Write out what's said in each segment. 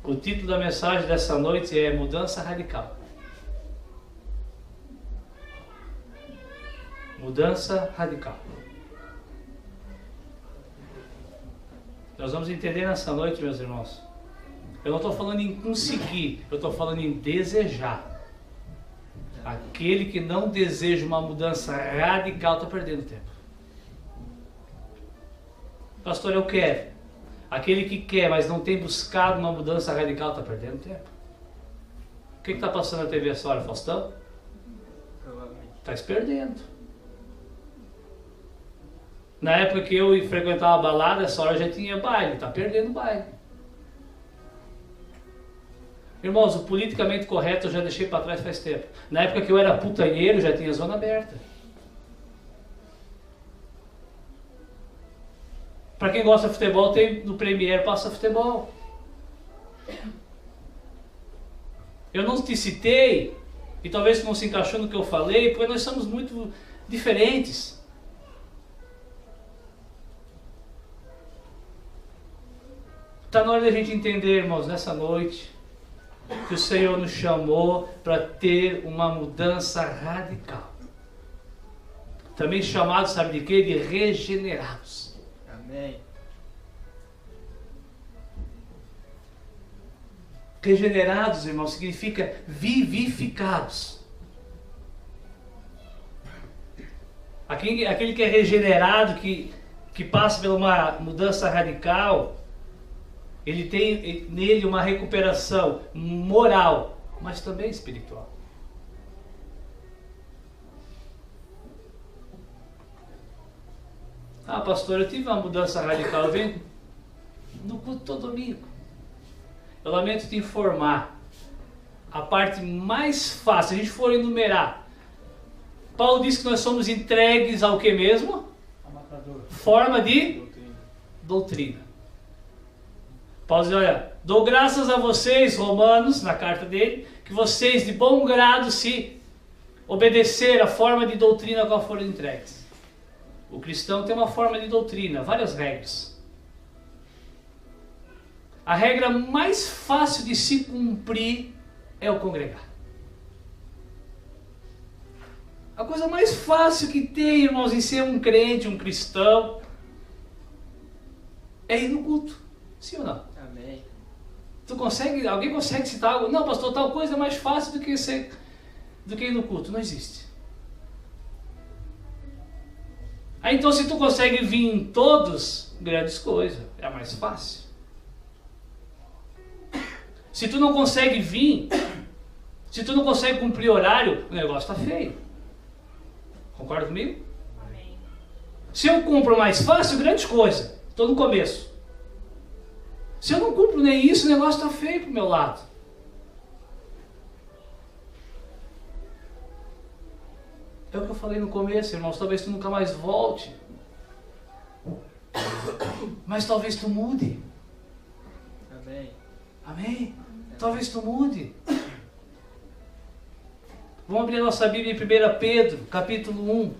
O título da mensagem dessa noite é Mudança Radical. Mudança radical. Nós vamos entender nessa noite, meus irmãos. Eu não estou falando em conseguir, eu estou falando em desejar. Aquele que não deseja uma mudança radical está perdendo tempo. Pastor, eu quero. Aquele que quer, mas não tem buscado uma mudança radical, está perdendo tempo. O que está passando na TV essa hora, Faustão? Está se perdendo. Na época que eu frequentava a balada, essa hora já tinha baile, está perdendo baile. Irmãos, o politicamente correto eu já deixei para trás faz tempo. Na época que eu era putanheiro, já tinha zona aberta. Para quem gosta de futebol, tem no Premier passa futebol. Eu não te citei, e talvez não se encaixou no que eu falei, porque nós somos muito diferentes. Está na hora da gente entender, irmãos, nessa noite, que o Senhor nos chamou para ter uma mudança radical. Também chamado, sabe de quê? De regenerados. Amém. Regenerados, irmãos, significa vivificados. Aquele que é regenerado, que passa por uma mudança radical, ele tem nele uma recuperação moral, mas também espiritual. Ah, pastor, eu tive uma mudança radical, eu venho no culto todo domingo. Eu lamento te informar, a parte mais fácil, se a gente for enumerar, Paulo diz que nós somos entregues ao que mesmo? Forma de doutrina. Paulo diz, olha, dou graças a vocês, romanos, na carta dele, que vocês de bom grado se obedecer à forma de doutrina a qual foram entregues. O cristão tem uma forma de doutrina, várias regras. A regra mais fácil de se cumprir é o congregar. A coisa mais fácil que tem, irmãos, em ser um crente, um cristão, é ir no culto. Sim ou não? Amém. Alguém consegue citar algo? Não, pastor, tal coisa é mais fácil do que ir no culto. Não existe. Aí então, se tu consegue vir em todos, grandes coisas, é mais fácil. Se tu não consegue vir, se tu não consegue cumprir horário, o negócio está feio. Concorda comigo? Amém. Se eu cumpro mais fácil, grande coisa. Estou no começo. Se eu não cumpro nem isso, o negócio está feio para o meu lado. É o que eu falei no começo, irmãos. Talvez tu nunca mais volte. Mas talvez tu mude. Amém. Amém? Talvez tu mude. Vamos abrir a nossa Bíblia em 1 Pedro, capítulo 1.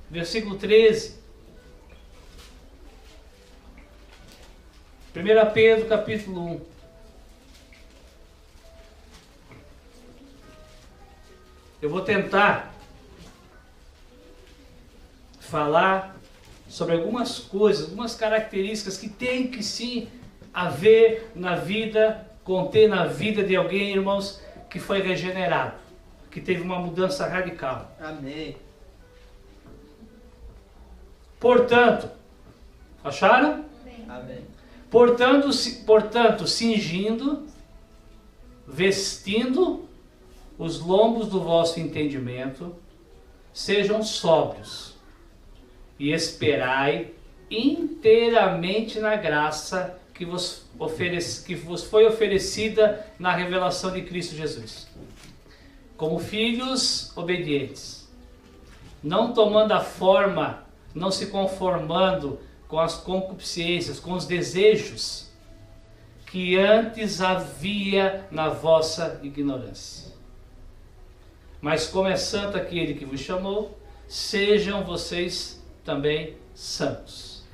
Versículo 13. 1 Pedro, capítulo 1. Eu vou tentar falar sobre algumas coisas, algumas características que tem que sim haver na vida, conter na vida de alguém, irmãos, que foi regenerado, que teve uma mudança radical. Amém. Portanto, acharam? Amém. Portanto, cingindo, vestindo os lombos do vosso entendimento, sejam sóbrios e esperai inteiramente na graça que vos foi oferecida na revelação de Cristo Jesus. Como filhos obedientes, não tomando a forma, não se conformando com as concupiscências, com os desejos que antes havia na vossa ignorância. Mas como é santo aquele que vos chamou, sejam vocês também santos.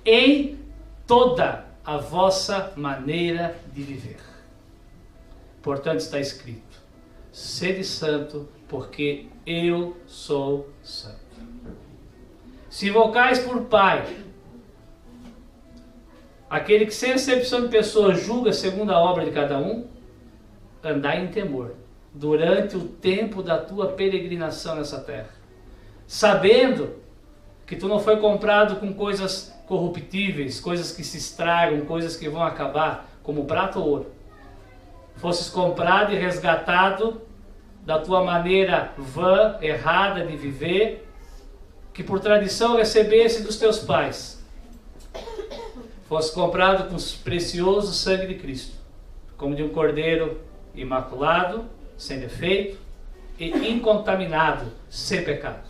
Em toda a vossa maneira de viver. Portanto, está escrito: sede santo, porque eu sou santo. Se invocais por Pai aquele que sem acepção de pessoas julga segundo a obra de cada um, andai em temor durante o tempo da tua peregrinação nessa terra, sabendo que tu não foi comprado com coisas corruptíveis, coisas que se estragam, coisas que vão acabar, como prata ou ouro. Fosses comprado e resgatado da tua maneira vã, errada de viver, que por tradição recebesse dos teus pais. Fosse comprado com o precioso sangue de Cristo, como de um cordeiro imaculado, sem defeito e incontaminado, sem pecado,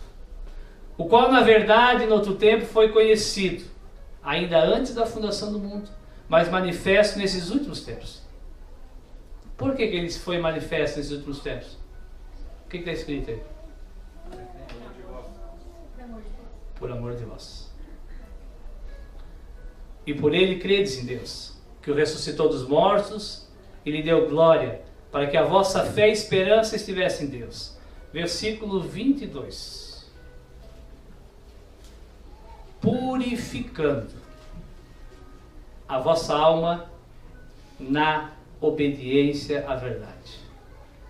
o qual na verdade no outro tempo foi conhecido, ainda antes da fundação do mundo, mas manifesto nesses últimos tempos. Por que ele foi manifesto nesses últimos tempos? O que está escrito aí? Por amor de vós. E por ele credes em Deus, que o ressuscitou dos mortos e lhe deu glória, para que a vossa fé e esperança estivesse em Deus. Versículo 22. Purificando a vossa alma na obediência à verdade,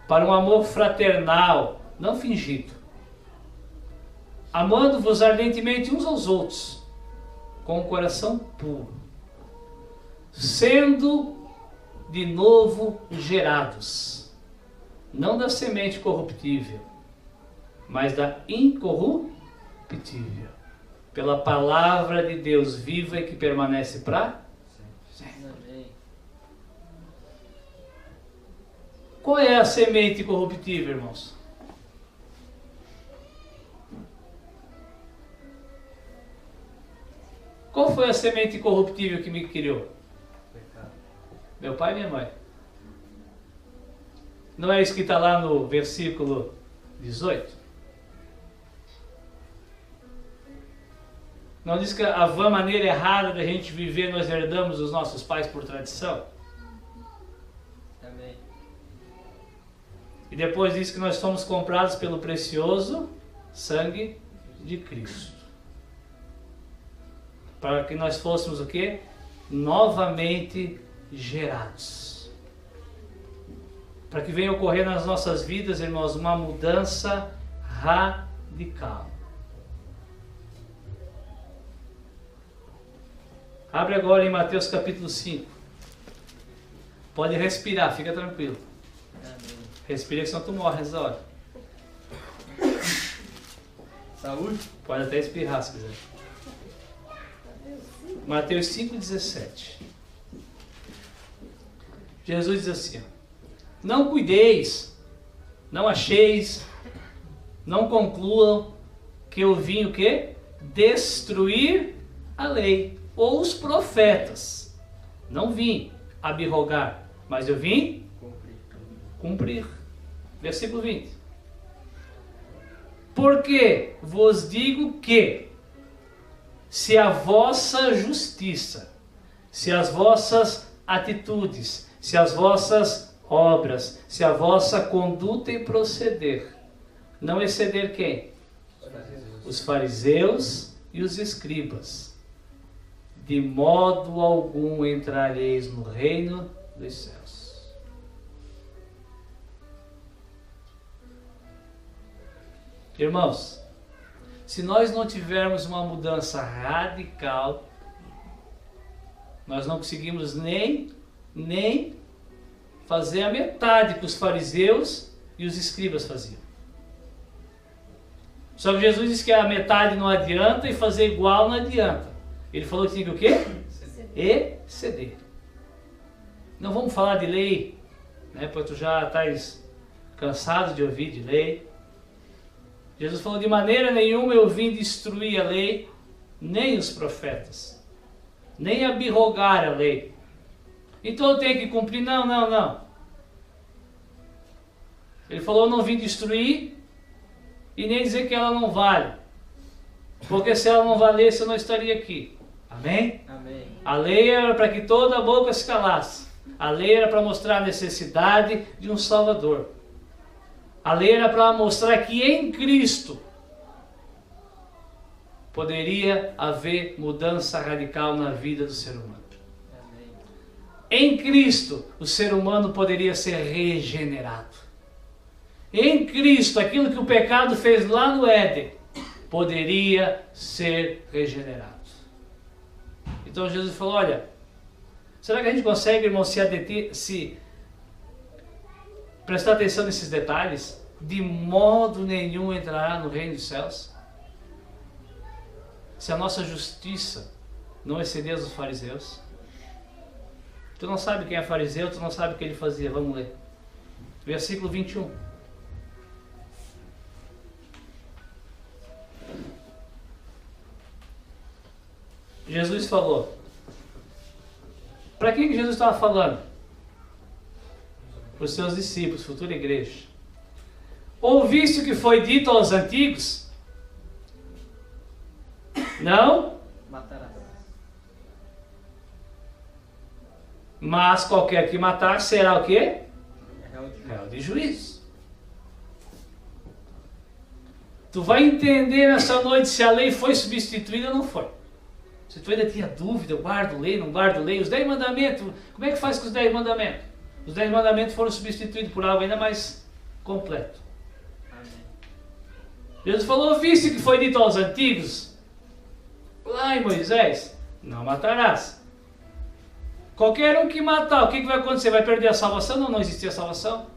para um amor fraternal, não fingido, amando-vos ardentemente uns aos outros, com o coração puro, sendo de novo gerados, não da semente corruptível, mas da incorruptível, pela palavra de Deus viva e que permanece para sempre. Qual é a semente corruptível, irmãos? Qual foi a semente corruptível que me criou? Pecado. Meu pai e minha mãe. Não é isso que está lá no versículo 18? Não diz que a vã maneira errada da gente viver nós herdamos dos nossos pais por tradição? Amém. E depois diz que nós somos comprados pelo precioso sangue de Cristo, para que nós fôssemos o quê? Novamente gerados. Para que venha ocorrer nas nossas vidas, irmãos, uma mudança radical. Abre agora em Mateus capítulo 5. Pode respirar, fica tranquilo. Respira, que senão tu morre nessa hora. Saúde? Pode até espirrar se quiser. Mateus 5,17. Jesus diz assim: não cuideis, não acheis, não concluam que eu vim o quê? Destruir a lei ou os profetas. Não vim abrogar, mas eu vim cumprir. Versículo 20. Porque vos digo que se a vossa justiça, se as vossas atitudes, se as vossas obras, se a vossa conduta e proceder não exceder quem? Os fariseus e os escribas, de modo algum entrareis no reino dos céus. Irmãos, se nós não tivermos uma mudança radical, nós não conseguimos nem fazer a metade que os fariseus e os escribas faziam. Só que Jesus disse que a metade não adianta e fazer igual não adianta. Ele falou que tinha que o quê? Exceder. Não vamos falar de lei, né? Porque tu já estás cansado de ouvir de lei. Jesus falou: de maneira nenhuma eu vim destruir a lei, nem os profetas, nem abrogar a lei. Então eu tenho que cumprir? Não. Ele falou: eu não vim destruir e nem dizer que ela não vale. Porque se ela não valesse, eu não estaria aqui. Amém? Amém. A lei era para que toda a boca se calasse. A lei era para mostrar a necessidade de um Salvador. A lei era para mostrar que em Cristo poderia haver mudança radical na vida do ser humano. Amém. Em Cristo, o ser humano poderia ser regenerado. Em Cristo, aquilo que o pecado fez lá no Éden, poderia ser regenerado. Então Jesus falou, olha, será que a gente consegue, irmão, se prestar atenção nesses detalhes? De modo nenhum entrará no reino dos céus. Se a nossa justiça não exceder dos fariseus. Tu não sabe quem é fariseu, tu não sabe o que ele fazia. Vamos ler. Versículo 21. Jesus falou. Para quem que Jesus estava falando? Para os seus discípulos, futura igreja. Ouviste o que foi dito aos antigos? Não? Matarás. Mas qualquer que matar será o quê? Réu de Réu de juízo. Tu vai entender nessa noite se a lei foi substituída ou não foi. Se tu ainda tinha dúvida, eu guardo lei, não guardo lei, os 10 mandamentos, como é que faz com os 10 mandamentos? Os 10 mandamentos foram substituídos por algo ainda mais completo. Amém. Jesus falou, ouviste que foi dito aos antigos? Lá em Moisés, não matarás. Qualquer um que matar, o que vai acontecer? Vai perder a salvação ou não existia salvação?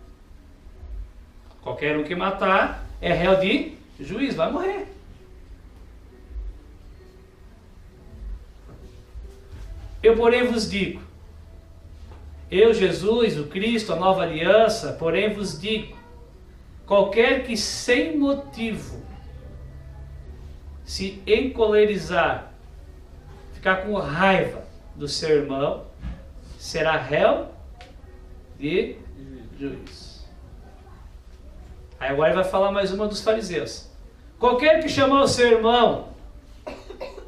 Qualquer um que matar é réu de juízo, vai morrer. Eu, porém, vos digo, eu, Jesus, o Cristo, a nova aliança, porém vos digo, qualquer que sem motivo se encolerizar, ficar com raiva do seu irmão, será réu de juízo. Aí agora ele vai falar mais uma dos fariseus. Qualquer que chamar o seu irmão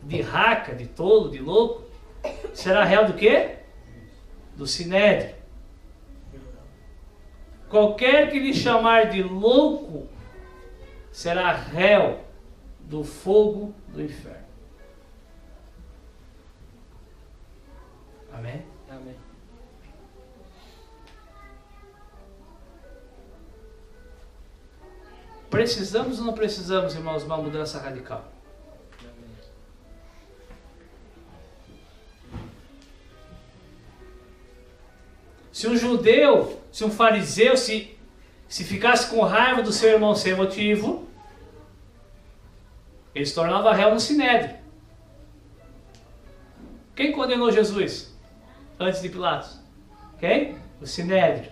de raca, de tolo, de louco, será réu do quê? Do sinédrio. Qualquer que lhe chamar de louco será réu do fogo do inferno. Amém? Amém. Precisamos ou não precisamos, irmãos, de uma mudança radical? Amém. Se um judeu, se um fariseu, se ficasse com raiva do seu irmão sem motivo, ele se tornava réu no sinédrio. Quem condenou Jesus antes de Pilatos? Quem? O sinédrio.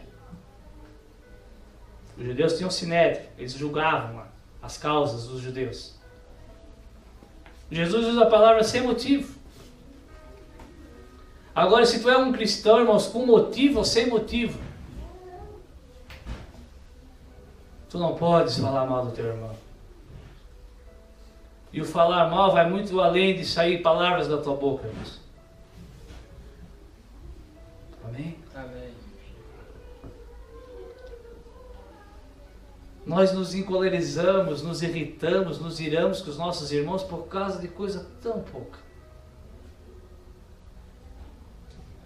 Os judeus tinham sinédrio, eles julgavam as causas dos judeus. Jesus usa a palavra sem motivo. Agora, se tu é um cristão, irmãos, com motivo ou sem motivo, tu não podes falar mal do teu irmão. E o falar mal vai muito além de sair palavras da tua boca, irmãos. Amém? Amém. Nós nos encolerizamos, nos irritamos, nos iramos com os nossos irmãos por causa de coisa tão pouca.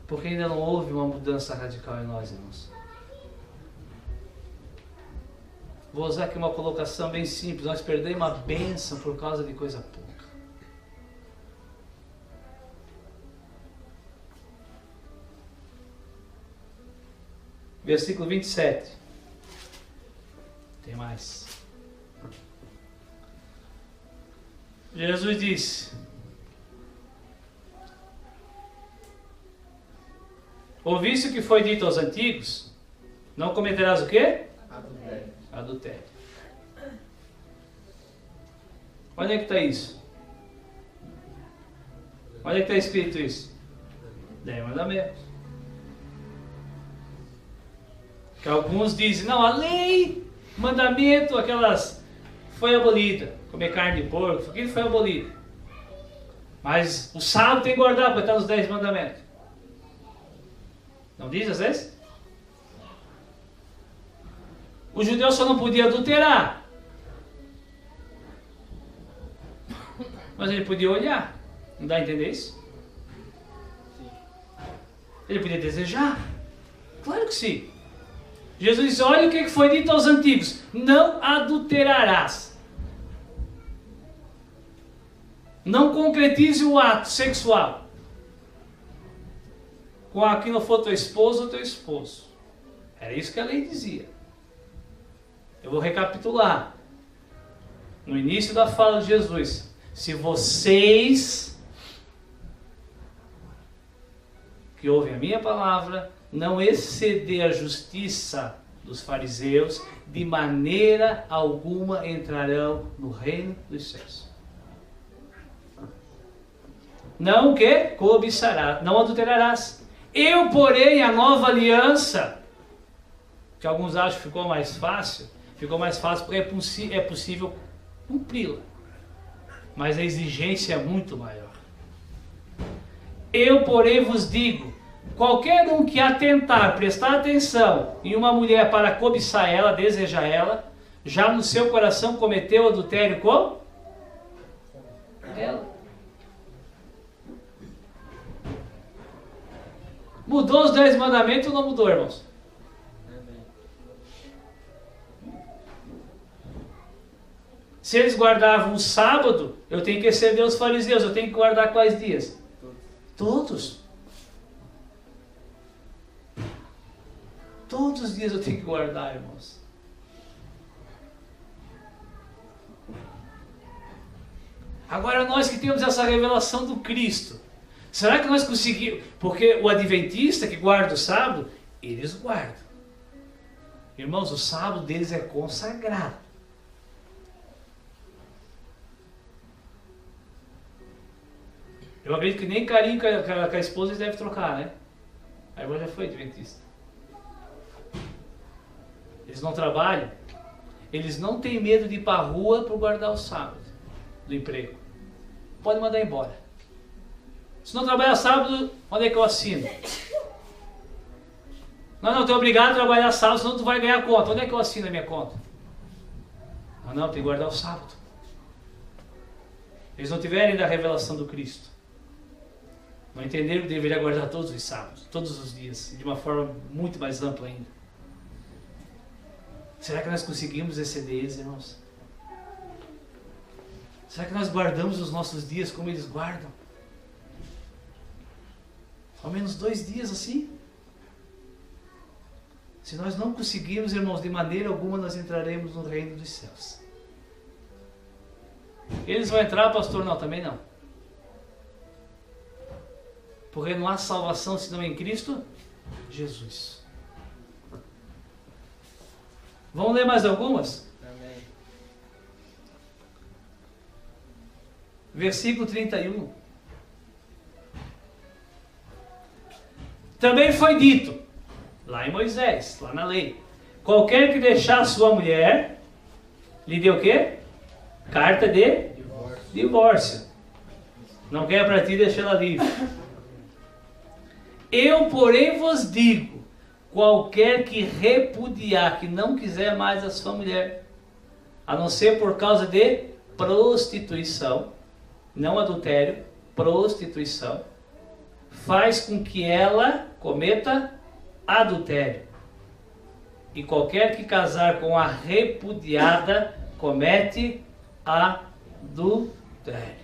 Porque ainda não houve uma mudança radical em nós, irmãos. Vou usar aqui uma colocação bem simples. Nós perdemos uma bênção por causa de coisa pouca. Versículo 27. Tem mais. Jesus disse: ouviste o que foi dito aos antigos? Não cometerás o quê? Adultério. Adultério. Onde é que está isso? Onde é que está escrito isso? 10 mandamentos. Que alguns dizem, não, a lei, mandamento, aquelas, foi abolida. Comer carne de porco, aquilo foi abolido. Mas o sábado tem que guardar, porque está nos 10 mandamentos. Não diz às vezes? O judeu só não podia adulterar. Mas ele podia olhar. Não dá a entender isso? Ele podia desejar. Claro que sim. Jesus disse, olha o que foi dito aos antigos. Não adulterarás. Não concretize o ato sexual com a que não for tua esposa ou teu esposo. Era isso que a lei dizia. Eu vou recapitular. No início da fala de Jesus. Se vocês que ouvem a minha palavra não exceder a justiça dos fariseus, de maneira alguma entrarão no reino dos céus. Não o que? Cobiçarás, não adulterarás. Eu, porém, a nova aliança, que alguns acham que ficou mais fácil porque é possível cumpri-la. Mas a exigência é muito maior. Eu, porém, vos digo, qualquer um que atentar, prestar atenção em uma mulher para cobiçar ela, desejar ela, já no seu coração cometeu adultério com ela. Mudou os 10 mandamentos ou não mudou, irmãos? Se eles guardavam o sábado, eu tenho que exceder os fariseus. Eu tenho que guardar quais dias? Todos. Todos os dias eu tenho que guardar, irmãos. Agora nós que temos essa revelação do Cristo, será que nós conseguimos? Porque o adventista que guarda o sábado, eles guardam. Irmãos, o sábado deles é consagrado. Eu acredito que nem carinho com a esposa eles devem trocar, né? A irmã já foi adventista. Eles não trabalham. Eles não têm medo de ir para a rua para guardar o sábado do emprego. Pode mandar embora. Se não trabalhar sábado, onde é que eu assino? Não, tu é obrigado a trabalhar sábado, senão tu vai ganhar conta. Onde é que eu assino a minha conta? Não, tem que guardar o sábado. Eles não tiveram ainda a revelação do Cristo. Não entenderam que deveria guardar todos os sábados, todos os dias, de uma forma muito mais ampla ainda. Será que nós conseguimos exceder eles, irmãos? Será que nós guardamos os nossos dias como eles guardam? Ao menos 2 dias assim? Se nós não conseguirmos, irmãos, de maneira alguma nós entraremos no reino dos céus. Eles vão entrar, pastor? Não, também não. Porque não há salvação senão em Cristo Jesus. Vamos ler mais algumas? Amém. Versículo 31. Também foi dito, lá em Moisés, lá na lei, qualquer que deixar sua mulher, lhe deu o quê? Carta de divórcio. Não quer para ti, deixa ela livre. Eu, porém, vos digo, qualquer que repudiar, que não quiser mais a sua mulher, a não ser por causa de prostituição, não adultério, prostituição, faz com que ela cometa adultério. E qualquer que casar com a repudiada, comete adultério.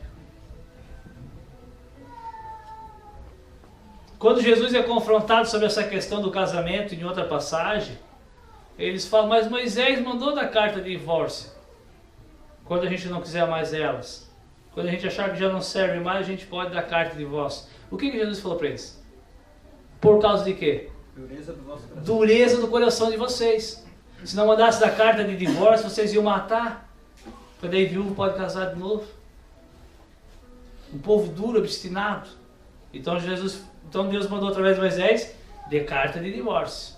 Quando Jesus é confrontado sobre essa questão do casamento em outra passagem, eles falam, mas Moisés mandou dar carta de divórcio. Quando a gente não quiser mais elas. Quando a gente achar que já não serve mais, a gente pode dar carta de divórcio. O que Jesus falou para eles? Por causa de quê? Dureza do vosso coração. Dureza do coração de vocês. Se não mandasse dar carta de divórcio, vocês iam matar. Porque daí viúvo pode casar de novo. Um povo duro, obstinado. Então Deus mandou através de Moisés de carta de divórcio.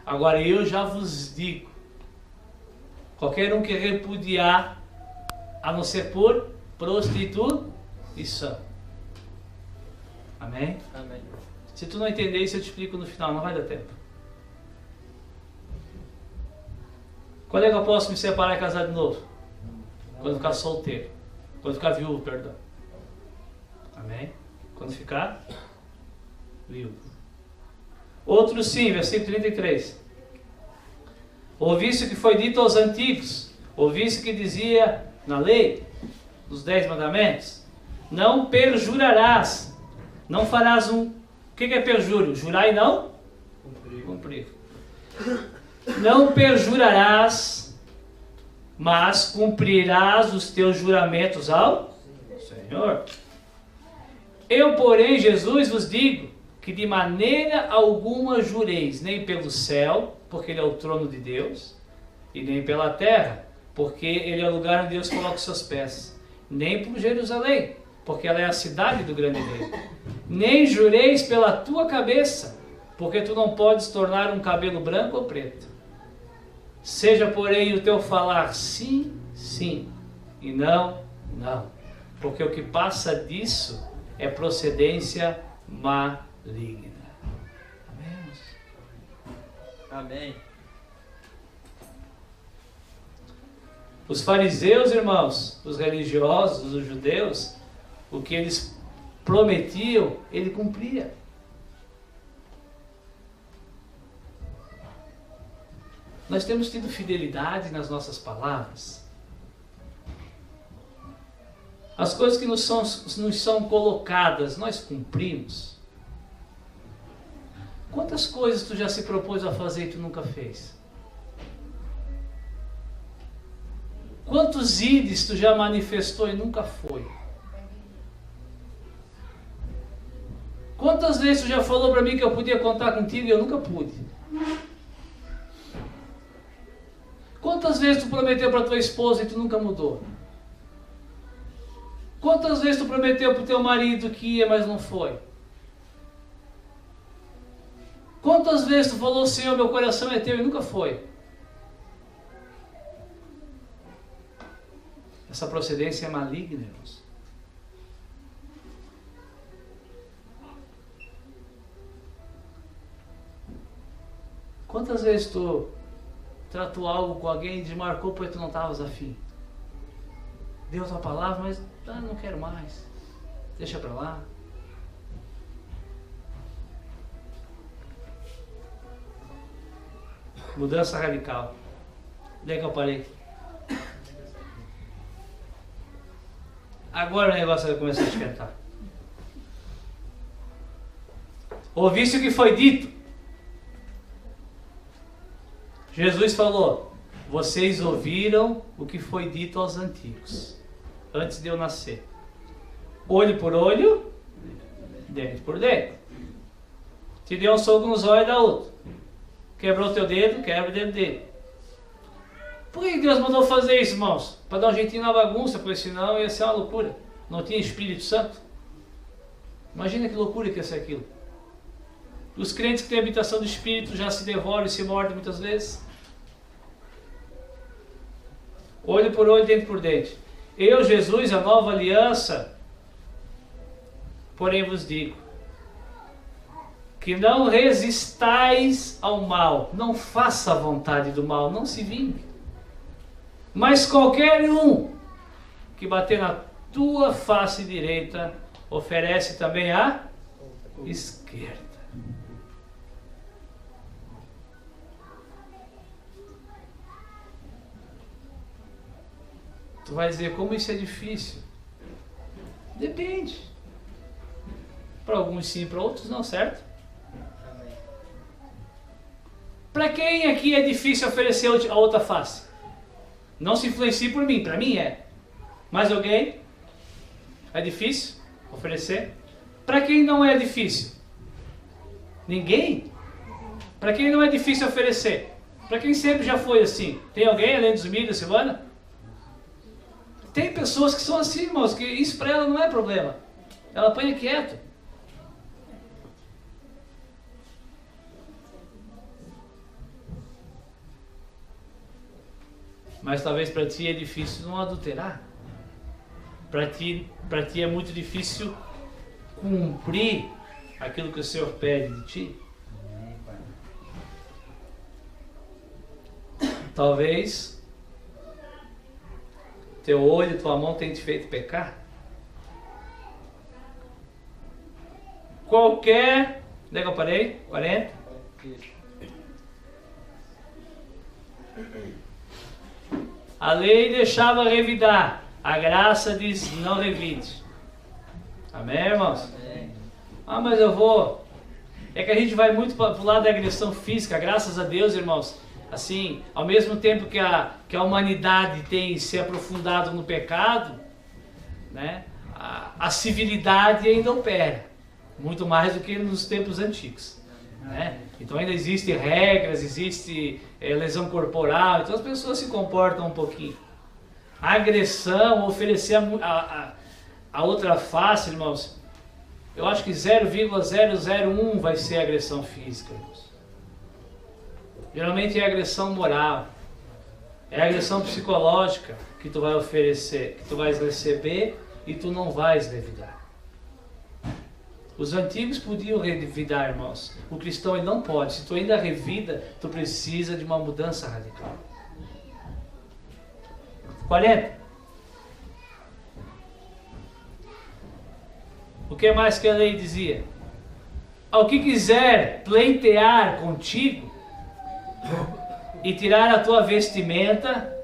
Agora eu já vos digo, qualquer um que repudiar, a não ser por prostituição. Amém? Amém. Se tu não entender isso, eu te explico no final, não vai dar tempo. Quando é que eu posso me separar e casar de novo? Quando ficar solteiro. Quando ficar viúvo, perdão. Amém? Quando ficar viúvo. Outro sim, versículo 33. Ouviste o que foi dito aos antigos. Ouviste o que dizia na lei, dos 10 mandamentos. Não perjurarás. Não farás um... O que é perjúrio? Jurar e não? Cumprir. Não perjurarás, mas cumprirás os teus juramentos ao Senhor. Eu, porém, Jesus, vos digo que de maneira alguma jureis, nem pelo céu, porque ele é o trono de Deus, e nem pela terra, porque ele é o lugar onde Deus coloca os seus pés, nem por Jerusalém, porque ela é a cidade do grande rei. Nem jureis pela tua cabeça, porque tu não podes tornar um cabelo branco ou preto. Seja, porém, o teu falar sim, sim, e não, não. Porque o que passa disso é procedência maligna. Amém? Amém. Os fariseus, irmãos, os religiosos, os judeus, o que eles prometiam, ele cumpria. Nós temos tido fidelidade nas nossas palavras. As coisas que nos são colocadas, nós cumprimos. Quantas coisas tu já se propôs a fazer e tu nunca fez? Quantos ides tu já manifestou e nunca foi? Quantas vezes tu já falou para mim que eu podia contar contigo e eu nunca pude? Quantas vezes tu prometeu para tua esposa e tu nunca mudou? Quantas vezes tu prometeu para o teu marido que ia, mas não foi? Quantas vezes tu falou, Senhor, meu coração é teu e nunca foi? Essa procedência é maligna, irmãos. Quantas vezes tu tratou algo com alguém e desmarcou porque tu não estavas afim? Deu a tua palavra, mas não quero mais. Deixa para lá. Mudança radical. Onde é que eu parei? Agora o negócio vai começar a esquentar. Ouviste o que foi dito? Jesus falou: vocês ouviram o que foi dito aos antigos, antes de eu nascer. Olho por olho, dente por dente. Te deu um soco nos olhos, dá outro. Quebrou teu dedo, quebra o dedo dele. Por que Deus mandou fazer isso, irmãos? Para dar um jeitinho na bagunça, porque senão ia ser uma loucura. Não tinha Espírito Santo. Imagina que loucura que ia ser aquilo. Os crentes que têm habitação do Espírito já se devoram e se mordem muitas vezes. Olho por olho, dente por dente. Eu, Jesus, a nova aliança, porém vos digo, que não resistais ao mal, não faça a vontade do mal, não se vingue. Mas qualquer um que bater na tua face direita, oferece também a esquerda. Tu vai dizer, como isso é difícil? Depende. Para alguns sim, para outros não, certo? Para quem aqui é difícil oferecer a outra face? Não se influencie por mim, para mim é. Mais alguém? É difícil oferecer? Para quem não é difícil? Ninguém? Para quem não é difícil oferecer? Para quem sempre já foi assim? Tem alguém além dos humildes, Silvana? Tem pessoas que são assim, irmãos, que isso para ela não é problema. Ela apanha quieto. Mas talvez para ti é difícil não adulterar. Para ti é muito difícil cumprir aquilo que o Senhor pede de ti? Talvez teu olho, tua mão tenha te feito pecar. Qualquer... Onde é que eu parei? 40? A lei deixava revidar, a graça diz não revide. Amém, irmãos? Amém. Ah, mas eu vou... É que a gente vai muito para o lado da agressão física, graças a Deus, irmãos. Assim, ao mesmo tempo que a humanidade tem se aprofundado no pecado, né, a civilidade ainda opera, muito mais do que nos tempos antigos. Né? Então ainda existem regras, existe lesão corporal, então as pessoas se comportam um pouquinho. A agressão, oferecer a outra face, irmãos, eu acho que 0,001 vai ser agressão física, irmãos. Geralmente é agressão moral, é agressão psicológica que tu vai oferecer, que tu vais receber e tu não vais revidar. Os antigos podiam revidar, irmãos. O cristão ele não pode. Se tu ainda revida, tu precisa de uma mudança radical. 40. O que mais que a lei dizia? Ao que quiser pleitear contigo e tirar a tua vestimenta,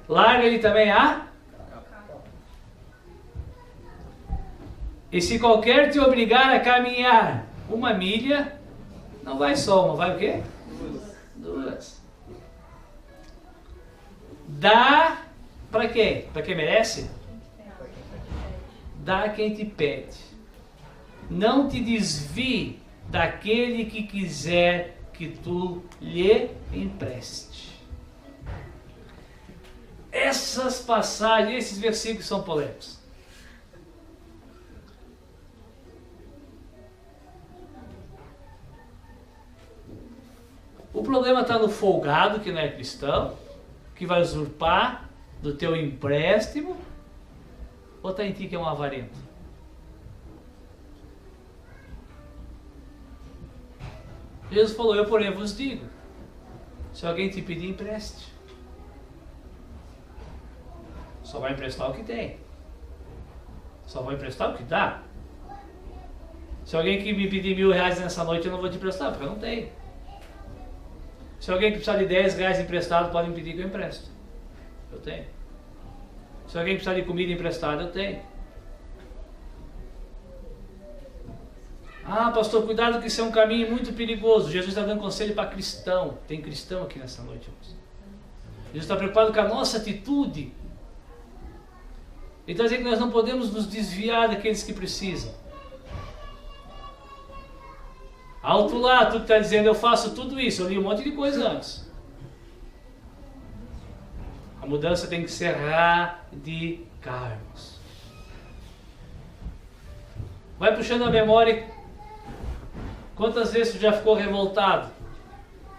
larga ele também a... E se qualquer te obrigar a caminhar 1 milha, não vai só uma, vai o quê? Duas. Dá para quem? Para quem merece? Dá a quem te pede. Não te desvie daquele que quiser que tu lhe empreste. Essas passagens, esses versículos são polêmicos. O problema está no folgado, que não é cristão, que vai usurpar do teu empréstimo, ou está em ti que é um avarento? Jesus falou, eu porém vos digo, se alguém te pedir, empreste. Só vai emprestar o que tem. Só vai emprestar o que dá. Se alguém que me pedir R$1.000 nessa noite, eu não vou te emprestar, porque eu não tenho. Se alguém que precisar de R$10 emprestado, pode me pedir que eu empresto. Eu tenho. Se alguém precisar de comida emprestada, eu tenho. Ah, pastor, cuidado que isso é um caminho muito perigoso. Jesus está dando conselho para cristão. Tem cristão aqui nessa noite, irmãos. Jesus está preocupado com a nossa atitude. Ele está dizendo que nós não podemos nos desviar daqueles que precisam. Alto lá, tu que está dizendo, eu faço tudo isso. Eu li um monte de coisa antes. A mudança tem que ser radical, irmãos. Vai puxando a memória. Quantas vezes tu já ficou revoltado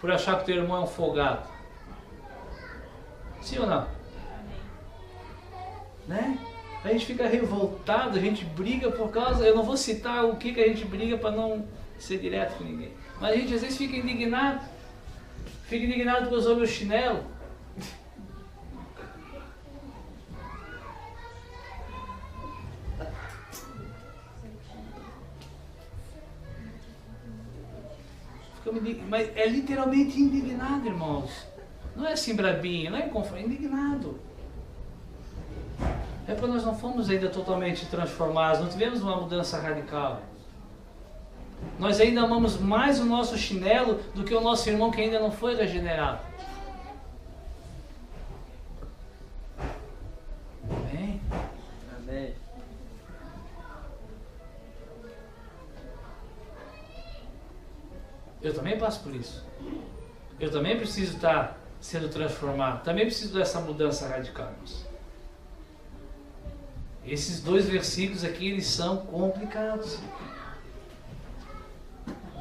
por achar que o teu irmão é um folgado? Sim ou não? Né? A gente fica revoltado, a gente briga por causa... Eu não vou citar o que a gente briga para não ser direto com ninguém. Mas a gente às vezes fica indignado. Fica indignado porque usou meu chinelo. Mas é literalmente indignado, irmãos. Não é assim brabinho, não é inconforme, é indignado. É porque nós não fomos ainda totalmente transformados, não tivemos uma mudança radical. Nós ainda amamos mais o nosso chinelo do que o nosso irmão que ainda não foi regenerado. Amém? Amém. Eu também passo por isso. Eu também preciso estar sendo transformado. Também preciso dessa mudança radical. Esses 2 versículos aqui, eles são complicados.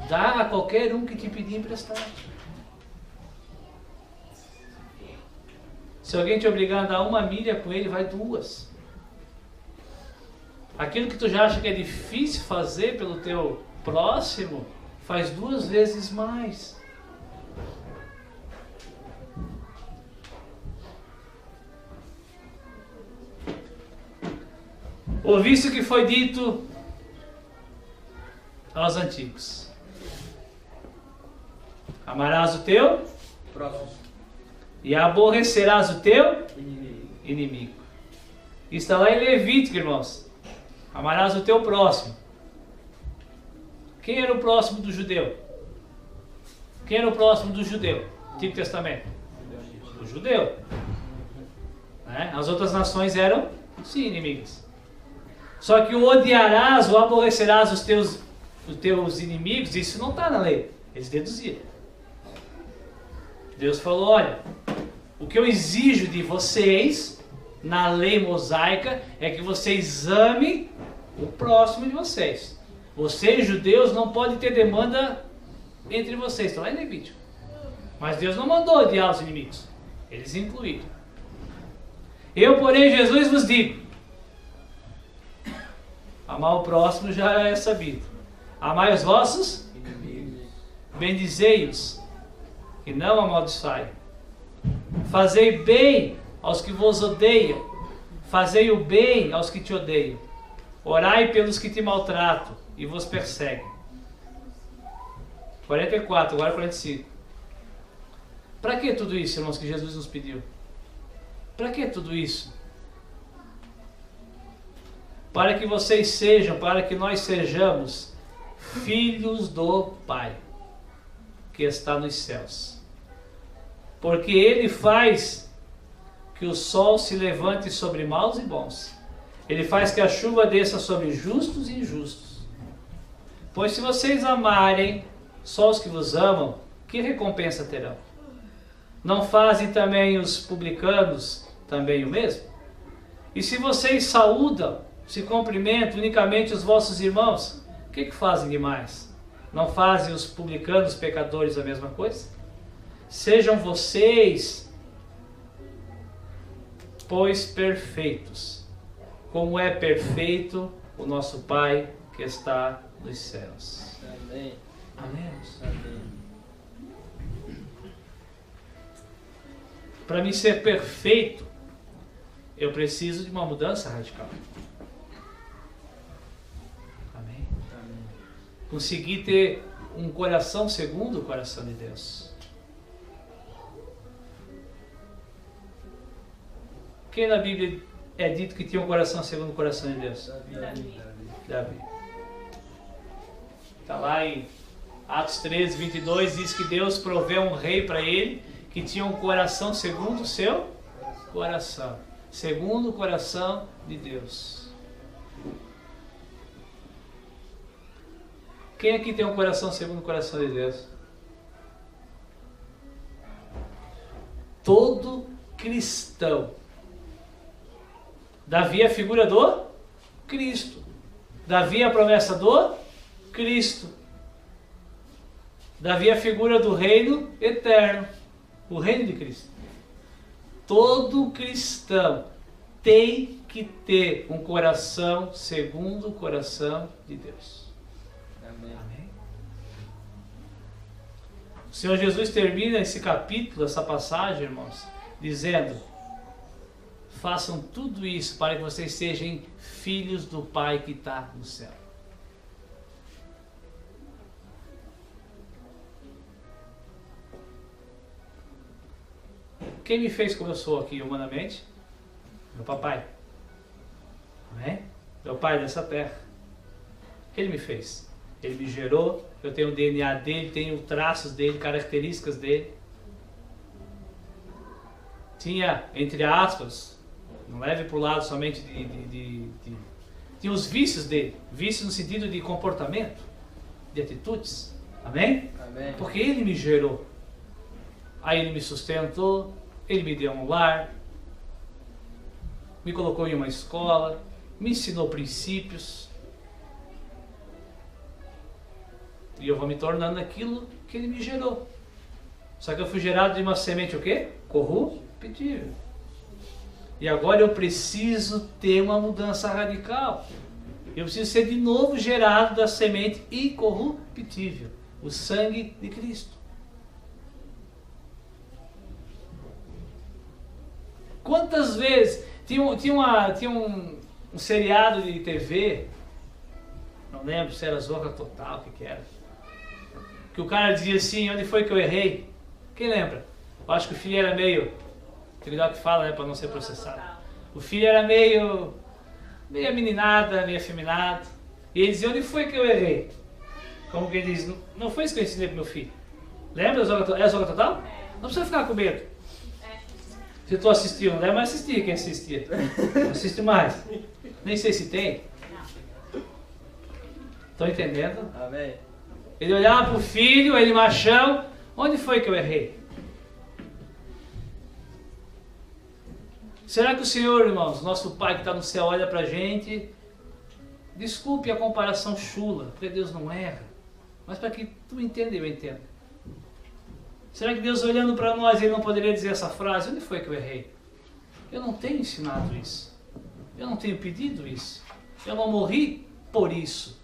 Dá a qualquer um que te pedir emprestado. Se alguém te obrigar a andar 1 milha com ele, vai 2. Aquilo que tu já acha que é difícil fazer pelo teu próximo, faz 2 vezes mais. Ouviste o que foi dito aos antigos: amarás o teu Próximo. e aborrecerás o teu Inimigo. inimigo. Está lá em Levítico, irmãos. Amarás o teu próximo. Quem era o próximo do judeu? Quem era o próximo do judeu? Antigo Testamento. O judeu. Né? As outras nações eram, sim, inimigas. Só que o odiarás ou aborrecerás os teus inimigos, isso não está na lei. Eles deduziram. Deus falou: olha, o que eu exijo de vocês, na lei mosaica, é que vocês amem o próximo de vocês. Vocês, judeus, não podem ter demanda entre vocês. Está lá em Levítico. Mas Deus não mandou odiar os inimigos. Eles incluíram. Eu, porém, Jesus vos digo: amar o próximo já é sabido. Amai os vossos Inimigos. bendizei-os e não amaldiçoai. Fazei bem aos que vos odeiam. Fazei o bem aos que te odeiam. Orai pelos que te maltratam e vos perseguem. 44, agora 45. Para que tudo isso, irmãos, que Jesus nos pediu? Para que tudo isso? Para que vocês sejam, para que nós sejamos filhos do Pai, que está nos céus. Porque Ele faz que o sol se levante sobre maus e bons. Ele faz que a chuva desça sobre justos e injustos. Pois se vocês amarem só os que vos amam, que recompensa terão? Não fazem também os publicanos também o mesmo? E se vocês saúdam, se cumprimentam unicamente os vossos irmãos, o que fazem demais? Não fazem os publicanos pecadores a mesma coisa? Sejam vocês, pois, perfeitos, como é perfeito o nosso Pai que está nos céus. Amém. Amém. Amém. Para mim ser perfeito, eu preciso de uma mudança radical. Amém. Amém. Conseguir ter um coração segundo o coração de Deus. Quem na Bíblia é dito que tinha um coração segundo o coração de Deus? Davi. Está lá em Atos 13, 22, diz que Deus proveu um rei para ele que tinha um coração segundo o seu coração. Segundo o coração de Deus. Quem aqui tem um coração segundo o coração de Deus? Todo cristão. Davi é a figura do Cristo. Davi é a promessa do Cristo. Davi é a figura do reino eterno. O reino de Cristo. Todo cristão tem que ter um coração segundo o coração de Deus. Amém. Amém? O Senhor Jesus termina esse capítulo, essa passagem, irmãos, dizendo: façam tudo isso para que vocês sejam filhos do Pai que está no céu. Quem me fez como eu sou aqui humanamente? Meu papai. Amém? Meu pai dessa terra. Ele me fez. Ele me gerou. Eu tenho o DNA dele, tenho traços dele, características dele. Tinha, entre aspas, não leve para o lado somente tinha os vícios dele. Vícios no sentido de comportamento, de atitudes. Amém? Amém. Porque ele me gerou. Aí ele me sustentou, ele me deu um lar, me colocou em uma escola, me ensinou princípios. E eu vou me tornando aquilo que ele me gerou. Só que eu fui gerado de uma semente o quê? Corruptível. E agora eu preciso ter uma mudança radical. Eu preciso ser de novo gerado da semente incorruptível, o sangue de Cristo. Quantas vezes tinha um seriado de TV, não lembro se era Zorra Total, o que era, que o cara dizia assim: onde foi que eu errei? Quem lembra? Eu acho que o filho era meio, que legal que fala, né, para não ser processado. O filho era meio ameninada, meio afeminado, e ele dizia: onde foi que eu errei? Como que ele diz: não foi isso que eu ensinei pro meu filho. Lembra da Zorra Total? É a Zorra Total? Não precisa ficar com medo. Se tu assistiu, não deve mais assistir quem assistia. Não assiste mais. Nem sei se tem. Estão entendendo? Amém. Ele olhava para o filho, ele machão: onde foi que eu errei? Será que o Senhor, irmãos, nosso Pai que está no céu, olha para a gente? Desculpe a comparação chula, porque Deus não erra. Mas para que tu entenda e eu entenda. Será que Deus, olhando para nós, Ele não poderia dizer essa frase: onde foi que eu errei? Eu não tenho ensinado isso. Eu não tenho pedido isso. Eu não morri por isso.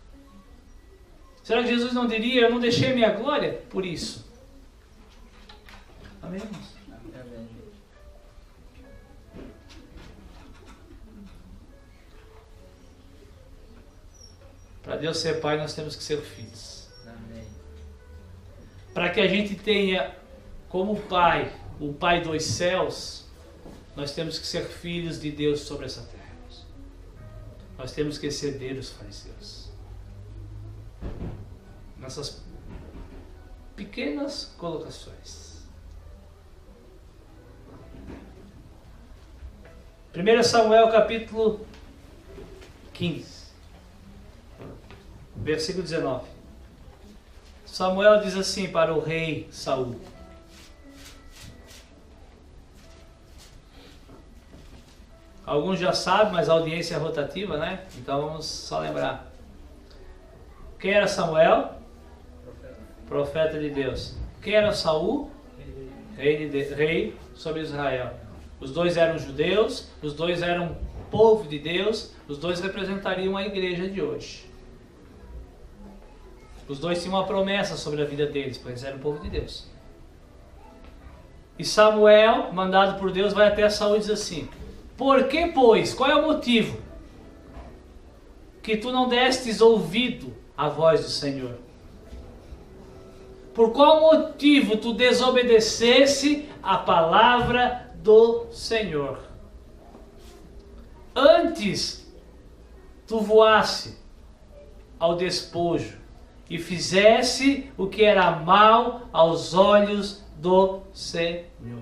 Será que Jesus não diria: eu não deixei minha glória por isso? Amém, irmãos? Amém. Para Deus ser Pai, nós temos que ser filhos. Amém. Para que a gente tenha como Pai, o Pai dos céus, nós temos que ser filhos de Deus sobre essa terra. Nós temos que exceder os fariseus. Nessas pequenas colocações. 1 Samuel capítulo 15, versículo 19. Samuel diz assim para o rei Saul: alguns já sabem, mas a audiência é rotativa, né? Então vamos só lembrar. Quem era Samuel? Profeta de Deus. Quem era Saul? Rei sobre Israel. Os dois eram judeus, os dois eram povo de Deus, os dois representariam a igreja de hoje. Os dois tinham uma promessa sobre a vida deles, pois eles eram povo de Deus. E Samuel, mandado por Deus, vai até Saul e diz assim: por que, pois, qual é o motivo que tu não destes ouvido à voz do Senhor? Por qual motivo tu desobedecesse a palavra do Senhor? Antes tu voasse ao despojo e fizesse o que era mal aos olhos do Senhor.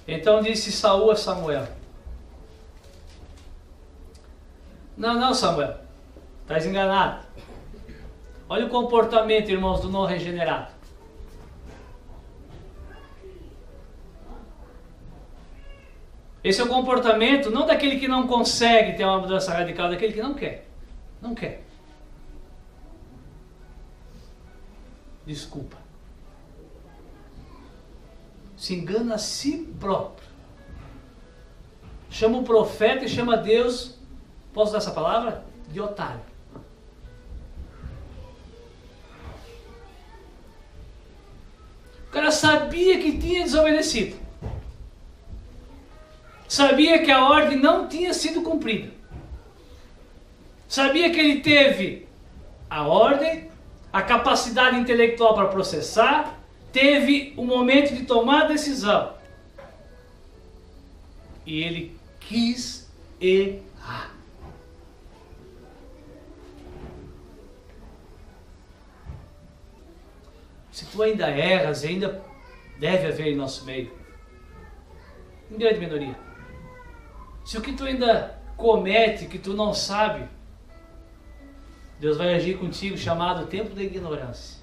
Então disse Saul a Samuel: não, Samuel, estás enganado. Olha o comportamento, irmãos, do não regenerado. Esse é o comportamento não daquele que não consegue ter uma mudança radical, daquele que não quer. Não quer. Desculpa. Se engana a si próprio. Chama o profeta e chama Deus, posso usar essa palavra? De otário. O cara sabia que tinha desobedecido. Sabia que a ordem não tinha sido cumprida. Sabia que ele teve a ordem, a capacidade intelectual para processar, teve o momento de tomar a decisão. E ele quis errar. Se tu ainda erras, ainda deve haver em nosso meio, em grande minoria. Se o que tu ainda comete, que tu não sabe, Deus vai agir contigo, chamado tempo da ignorância.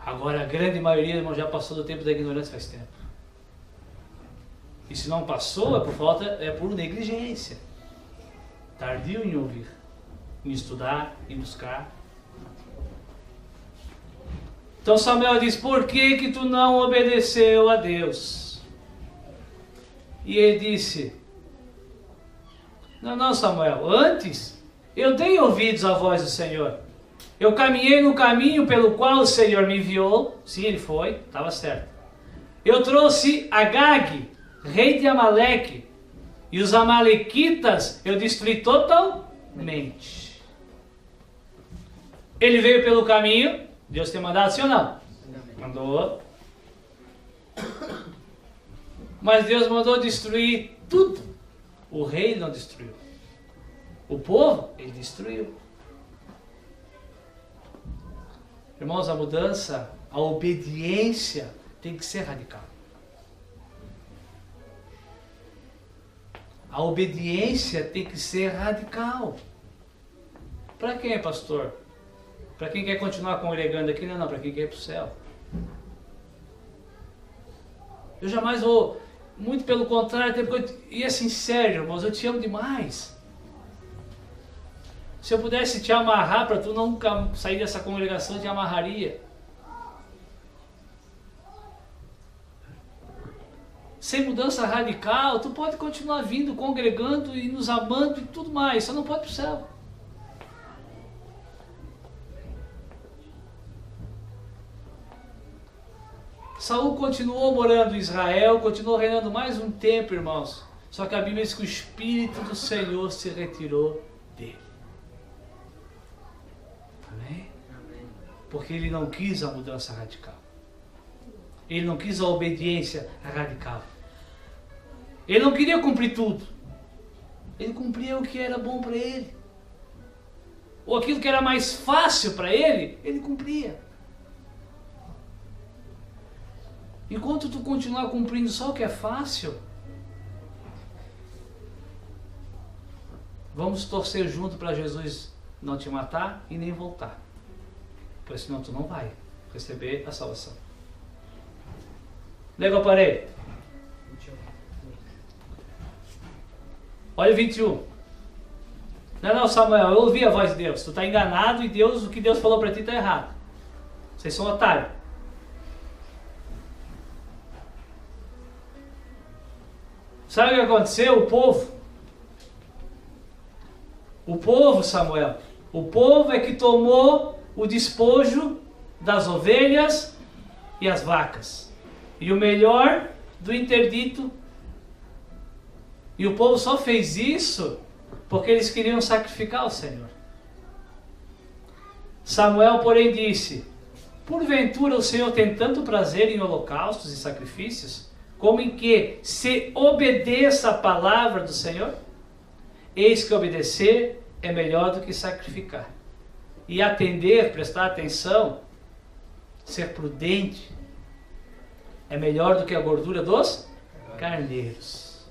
Agora a grande maioria, irmão, já passou do tempo da ignorância faz tempo. E se não passou, é por negligência. Tardio em ouvir, em estudar, em buscar. Então Samuel diz: por que que tu não obedeceu a Deus? E ele disse: Não, Samuel, antes eu dei ouvidos à voz do Senhor. Eu caminhei no caminho pelo qual o Senhor me enviou. Sim, ele foi, estava certo. Eu trouxe Agag, rei de Amaleque, e os amalequitas eu destruí totalmente. Ele veio pelo caminho, Deus tem mandado, sim ou não? Mandou. Mas Deus mandou destruir tudo. O rei não destruiu. O povo, ele destruiu. Irmãos, a mudança, a obediência tem que ser radical. A obediência tem que ser radical. Para quem, pastor? Para quem quer continuar congregando aqui? Não, para quem quer ir para o céu. Eu jamais vou, muito pelo contrário, e assim, sério, irmãos, eu te amo demais. Se eu pudesse te amarrar para tu nunca sair dessa congregação, eu te amarraria. Sem mudança radical, tu pode continuar vindo, congregando e nos amando e tudo mais, só não pode ir para o céu. Saul continuou morando em Israel, continuou reinando mais um tempo, irmãos. Só que a Bíblia diz que o Espírito do Senhor se retirou dele. Amém? Porque ele não quis a mudança radical. Ele não quis a obediência radical. Ele não queria cumprir tudo. Ele cumpria o que era bom para ele. Ou aquilo que era mais fácil para ele, ele cumpria. Enquanto tu continuar cumprindo só o que é fácil, vamos torcer junto para Jesus não te matar e nem voltar. Porque senão tu não vai receber a salvação. Lega o aparelho. Olha o 21. Não, Samuel, eu ouvi a voz de Deus. Tu está enganado e Deus, o que Deus falou para ti está errado. Vocês são otários. Sabe o que aconteceu? O povo, Samuel, o povo é que tomou o despojo das ovelhas e as vacas. E o melhor do interdito. E o povo só fez isso porque eles queriam sacrificar ao Senhor. Samuel, porém, disse: porventura o Senhor tem tanto prazer em holocaustos e sacrifícios, como em que se obedeça a palavra do Senhor? Eis que obedecer é melhor do que sacrificar. E atender, prestar atenção, ser prudente, é melhor do que a gordura dos carneiros.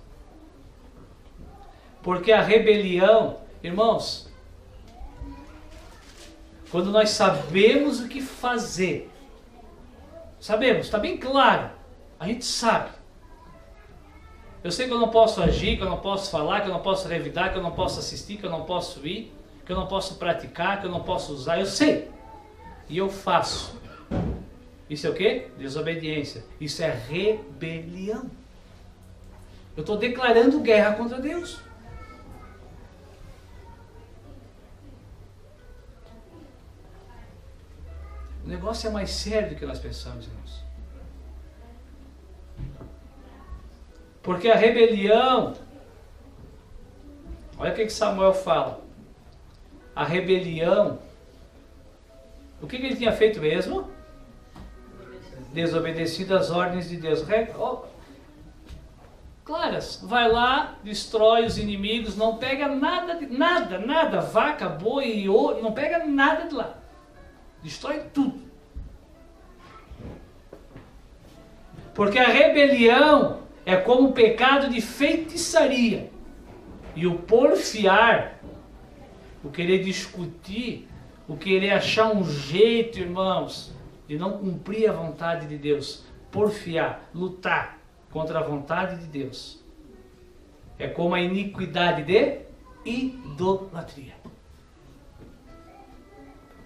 Porque a rebelião, irmãos, quando nós sabemos o que fazer, sabemos, está bem claro, a gente sabe. Eu sei que eu não posso agir, que eu não posso falar, que eu não posso revidar, que eu não posso assistir, que eu não posso ir, que eu não posso praticar, que eu não posso usar, eu sei. E eu faço. Isso é o quê? Desobediência. Isso é rebelião. Eu estou declarando guerra contra Deus. O negócio é mais sério do que nós pensamos, irmãos. Porque a rebelião, olha o que Samuel fala. A rebelião, o que ele tinha feito mesmo? Desobedecido às ordens de Deus. Claras, vai lá, destrói os inimigos, não pega nada, vaca, boi e ouro, não pega nada de lá. Destrói tudo. Porque a rebelião é como o pecado de feitiçaria. E o porfiar, o querer discutir, o querer achar um jeito, irmãos, de não cumprir a vontade de Deus. Porfiar, lutar contra a vontade de Deus. É como a iniquidade de idolatria.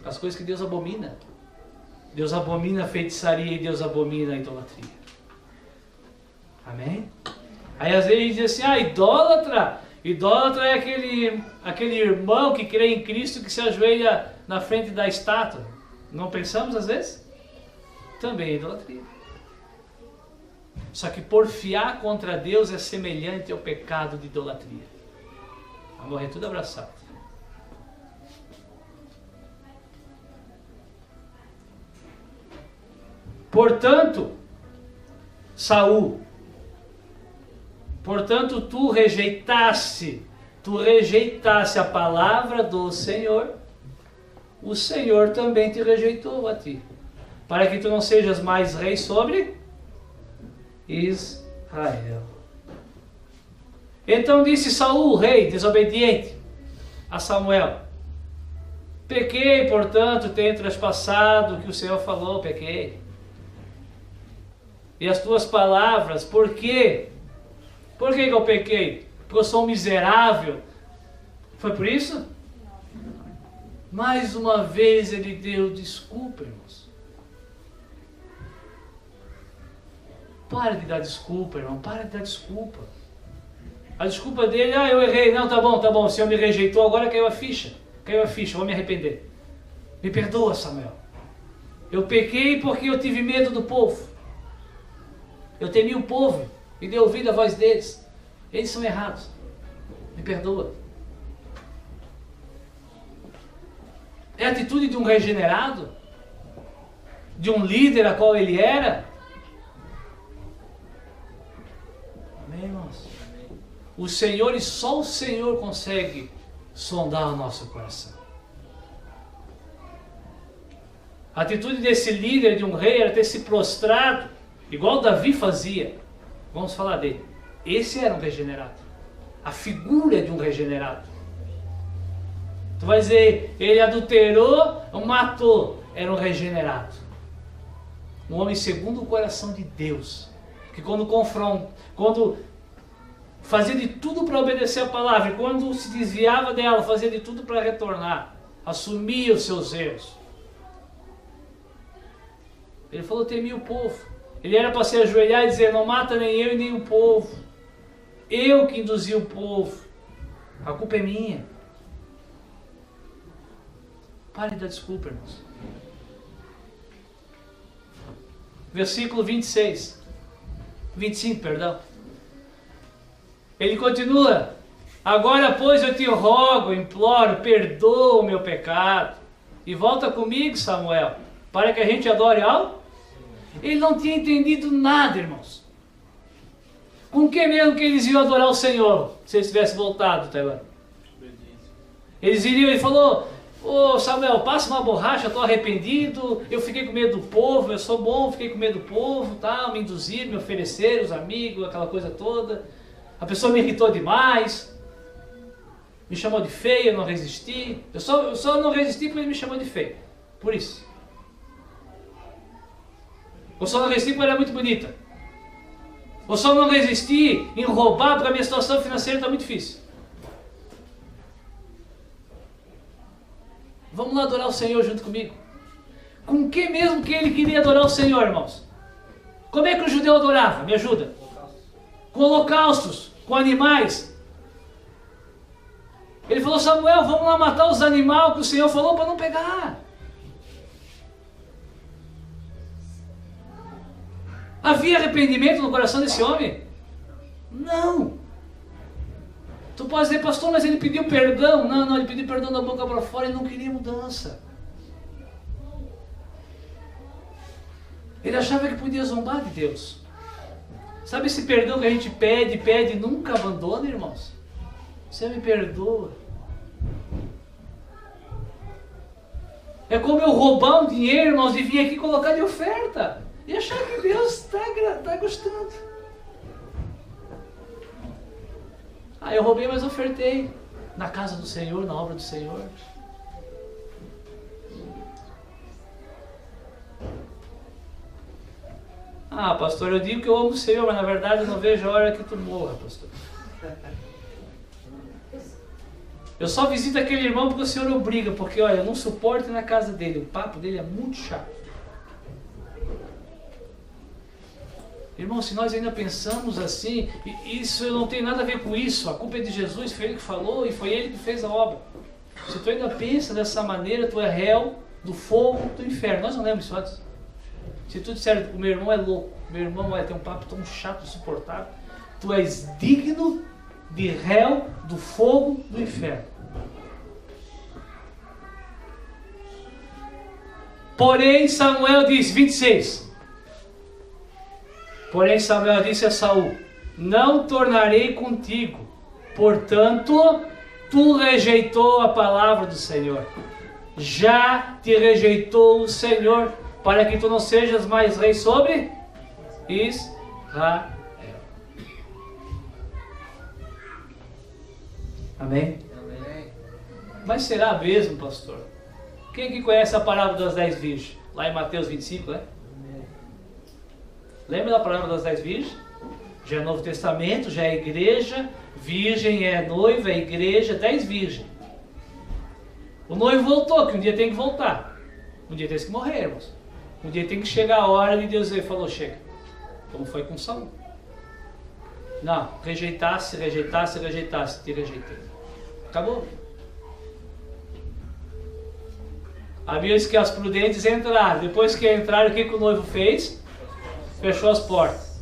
As coisas que Deus abomina. Deus abomina a feitiçaria e Deus abomina a idolatria. Amém? Aí às vezes a gente diz assim, idólatra, Idólatra é aquele irmão que crê em Cristo que se ajoelha na frente da estátua. Não pensamos às vezes? Também é idolatria. Só que porfiar contra Deus é semelhante ao pecado de idolatria. Vai morrer tudo abraçado. Portanto, Saul, tu rejeitasse a palavra do Senhor, o Senhor também te rejeitou a ti, para que tu não sejas mais rei sobre Israel. Então disse Saul, rei desobediente, a Samuel: pequei, portanto, tenho traspassado o que o Senhor falou, pequei. E as tuas palavras, por quê? Por que eu pequei? Porque eu sou um miserável. Foi por isso? Mais uma vez ele deu desculpa, irmãos. Para de dar desculpa, irmão. Para de dar desculpa. A desculpa dele, eu errei. Não, tá bom. O Senhor me rejeitou, agora caiu a ficha. Vou me arrepender. Me perdoa, Samuel. Eu pequei porque eu tive medo do povo. Eu temi o povo e dei ouvido à voz deles. Eles são errados. Me perdoa. É a atitude de um regenerado? De um líder a qual ele era? Amém, irmãos? O Senhor e só o Senhor consegue sondar o nosso coração. A atitude desse líder, de um rei, era ter se prostrado, igual Davi fazia. Vamos falar dele. Esse era um regenerado. A figura de um regenerado. Tu vai dizer, ele adulterou, matou. Era um regenerado. Um homem segundo o coração de Deus. Que quando fazia de tudo para obedecer a palavra, e quando se desviava dela, fazia de tudo para retornar. Assumia os seus erros. Ele falou, temia o povo. Ele era para se ajoelhar e dizer, não mata nem eu e nem o povo. Eu que induzi o povo. A culpa é minha. Pare de dar desculpa, irmãos. Versículo 25, perdão. Ele continua. Agora, pois, eu te rogo, imploro, perdoa o meu pecado. E volta comigo, Samuel, para que a gente adore ao... Ele não tinha entendido nada, irmãos. Com que mesmo que eles iam adorar o Senhor, se eles tivessem voltado até agora? Eles iriam, ele falou, Samuel, passa uma borracha, estou arrependido, eu fiquei com medo do povo, eu sou bom, fiquei com medo do povo, tá? Me induziram, me ofereceram, os amigos, aquela coisa toda. A pessoa me irritou demais, me chamou de feio, eu não resisti. Eu só não resisti porque ele me chamou de feio, por isso. Eu só não resisti porque ela é muito bonita. Eu só não resisti em roubar porque a minha situação financeira está muito difícil. Vamos lá adorar o Senhor junto comigo. Com que mesmo que ele queria adorar o Senhor, irmãos? Como é que o judeu adorava? Me ajuda. Com holocaustos, com animais. Ele falou, Samuel, vamos lá matar os animais que o Senhor falou para não pegar. Havia arrependimento no coração desse homem? Não. Tu pode dizer, pastor, mas ele pediu perdão. Não, ele pediu perdão da boca para fora e não queria mudança. Ele achava que podia zombar de Deus. Sabe esse perdão que a gente pede e nunca abandona, irmãos? Você me perdoa. É como eu roubar um dinheiro, irmãos, e vir aqui colocar de oferta. E achar que Deus está gostando. Eu roubei, mas ofertei. Na casa do Senhor, na obra do Senhor. Pastor, eu digo que eu amo o Senhor, mas na verdade eu não vejo a hora que tu morra, pastor. Eu só visito aquele irmão porque o Senhor obriga, porque olha, eu não suporto ir na casa dele. O papo dele é muito chato. Irmão, se nós ainda pensamos assim, isso não tem nada a ver com isso, a culpa é de Jesus, foi Ele que falou e foi Ele que fez a obra. Se tu ainda pensa dessa maneira, tu é réu do fogo do inferno. Nós não lemos isso antes. Se tu disser, o meu irmão é louco, meu irmão vai ter um papo tão chato, insuportável, tu és digno de réu do fogo do inferno. Porém, Samuel disse, 26. Porém, Samuel disse a Saul: não tornarei contigo, portanto, tu rejeitou a palavra do Senhor. Já te rejeitou o Senhor, para que tu não sejas mais rei sobre Israel. Amém? Amém. Mas será mesmo, pastor? Quem que conhece a parábola das 10 virgens? Lá em Mateus 25, né? Lembra da parábola das 10 virgens? Já é Novo Testamento, já é igreja, virgem é noiva, é igreja, 10 virgens. O noivo voltou, que um dia tem que voltar. Um dia tem que morrer, irmãos. Um dia tem que chegar a hora de Deus falou, chega. Como foi com Saul. Não, rejeitasse, te rejeitei. Acabou. A Bíblia diz que as prudentes entraram. Depois que entraram, o que o noivo fez? Fechou as portas.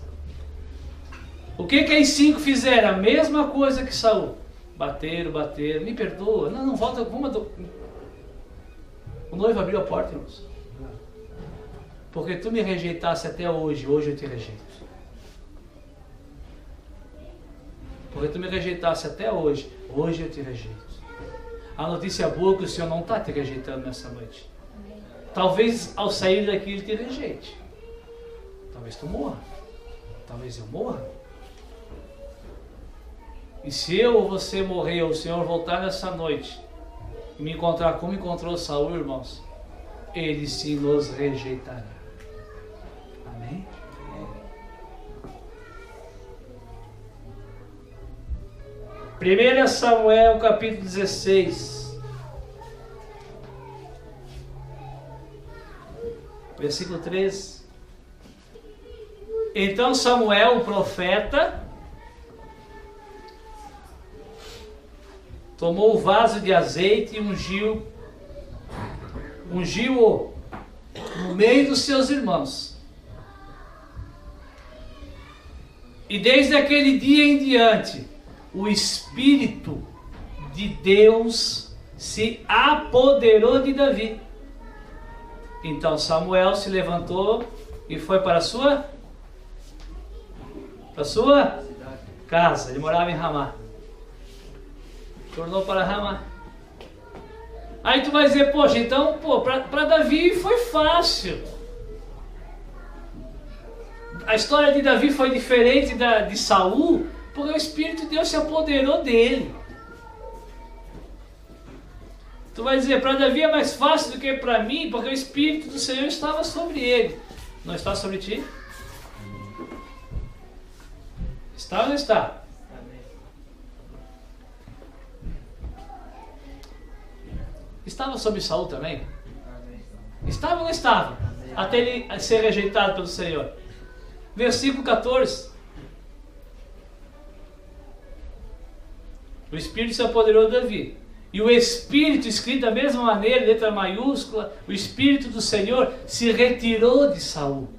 O que as 5 fizeram? A mesma coisa que Saul. Bateram, me perdoa. Não, volta. O noivo abriu a porta, irmãos. Porque tu me rejeitasse até hoje, hoje eu te rejeito. Porque tu me rejeitasse até hoje, hoje eu te rejeito. A notícia boa é que o Senhor não está te rejeitando nessa noite. Talvez ao sair daqui Ele te rejeite. Talvez tu morra. Talvez eu morra. E se eu ou você morrer, ou o Senhor voltar nessa noite e me encontrar como encontrou Saul, irmãos, Ele sim nos rejeitará. Amém? 1 Samuel capítulo 16, versículo 13. Então Samuel, o profeta, tomou o vaso de azeite e ungiu-o no meio dos seus irmãos. E desde aquele dia em diante, o Espírito de Deus se apoderou de Davi. Então Samuel se levantou e foi para a sua casa. Ele morava em Ramá. Tornou para Ramá. Aí tu vai dizer, poxa, então, para Davi foi fácil. A história de Davi foi diferente de Saul, porque o Espírito de Deus se apoderou dele. Tu vai dizer, para Davi é mais fácil do que para mim, porque o Espírito do Senhor estava sobre ele. Não está sobre ti? Está ou não está? Estava sobre Saul também? Estava ou não estava? Até ele ser rejeitado pelo Senhor. Versículo 14. O Espírito se apoderou de Davi. E o Espírito, escrito da mesma maneira, letra maiúscula, o Espírito do Senhor se retirou de Saul.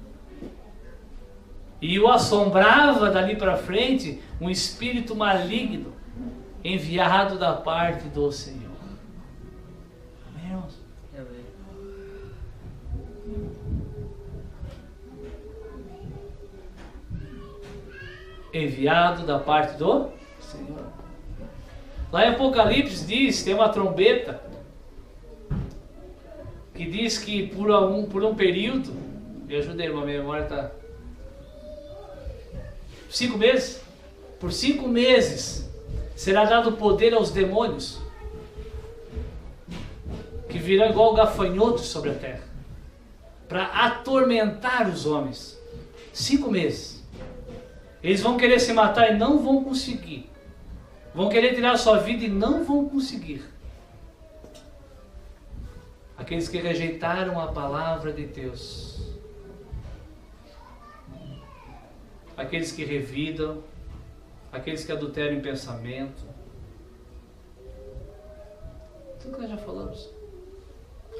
E o assombrava dali para frente um espírito maligno, enviado da parte do Senhor. Amém, irmãos? Enviado da parte do Senhor. Lá em Apocalipse diz, tem uma trombeta que diz que por um período, me ajuda aí, irmão, minha memória está 5 meses, por 5 meses será dado poder aos demônios, que virão igual gafanhotos sobre a terra, para atormentar os homens. 5 meses. Eles vão querer se matar e não vão conseguir. Vão querer tirar a sua vida e não vão conseguir. Aqueles que rejeitaram a palavra de Deus. aqueles que revidam, aqueles que adulteram em pensamento. Tudo que nós já falamos.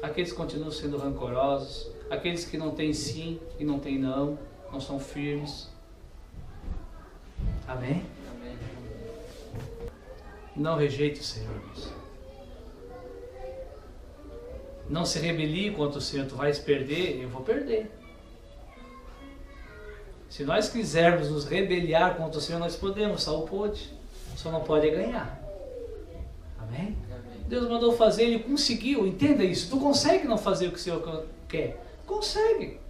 Aqueles que continuam sendo rancorosos, aqueles que não têm sim e não têm não, não são firmes. Amém? Amém. Não rejeite o Senhor, irmãos. Não se rebelie contra o Senhor. Tu vais perder, eu vou perder. Se nós quisermos nos rebeliar contra o Senhor, nós podemos. Saul pôde, só não pode ganhar. Amém? Amém. Deus mandou fazer, ele conseguiu. Entenda isso. Tu consegue não fazer o que o Senhor quer? Consegue.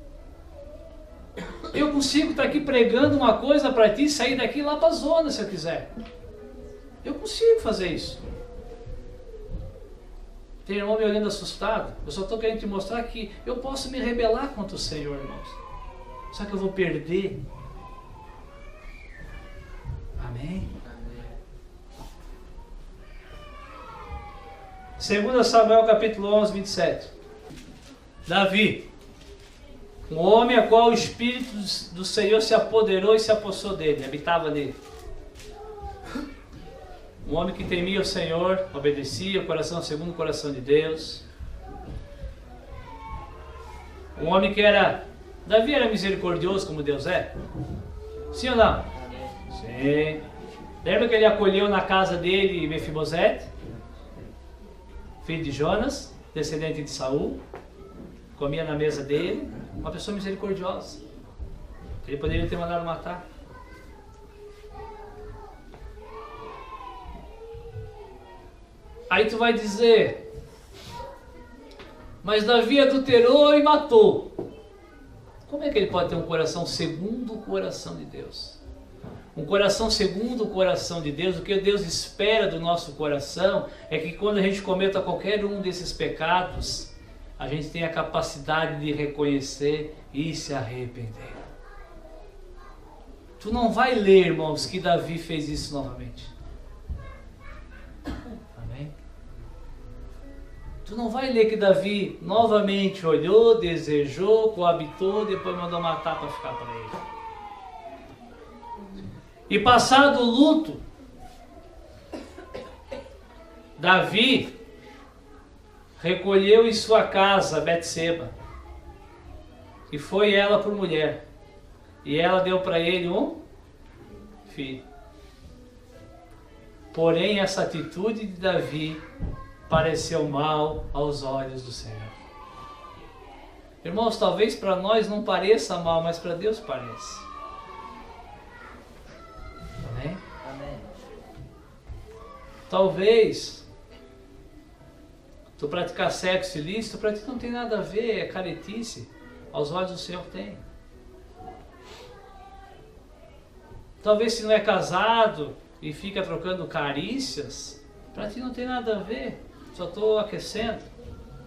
Eu consigo estar aqui pregando uma coisa para ti, sair daqui lá para a zona, se eu quiser. Eu consigo fazer isso. Tem irmão me olhando assustado. Eu só estou querendo te mostrar que eu posso me rebelar contra o Senhor, irmãos. Só que eu vou perder. Amém? Amém. 2 Samuel capítulo 11, 27. Davi, um homem a qual o Espírito do Senhor se apoderou e se apossou dele, habitava nele. Um homem que temia o Senhor, obedecia o coração segundo o coração de Deus. Um homem que era... Davi era misericordioso como Deus é? Sim ou não? Sim. Lembra que ele acolheu na casa dele Mefibosete, filho de Jonas, descendente de Saul, comia na mesa dele, uma pessoa misericordiosa. Ele poderia ter mandado matar. Aí tu vai dizer, mas Davi adulterou e matou. Como é que ele pode ter um coração segundo o coração de Deus? Um coração segundo o coração de Deus, o que Deus espera do nosso coração é que quando a gente cometa qualquer um desses pecados, a gente tenha a capacidade de reconhecer e se arrepender. Tu não vai ler, irmãos, que Davi fez isso novamente. Amém? Tu não vai ler que Davi novamente olhou, desejou, coabitou, depois mandou matar para ficar para ele. E passado o luto, Davi recolheu em sua casa Betseba, e foi ela por mulher, e ela deu para ele um filho. Porém, essa atitude de Davi pareceu mal aos olhos do Senhor. Irmãos, talvez para nós não pareça mal, mas para Deus parece. Amém? Amém. Talvez tu praticar sexo ilícito para ti não tem nada a ver, é caretice. Aos olhos do Senhor tem. Talvez se não é casado e fica trocando carícias, para ti não tem nada a ver. Só estou aquecendo.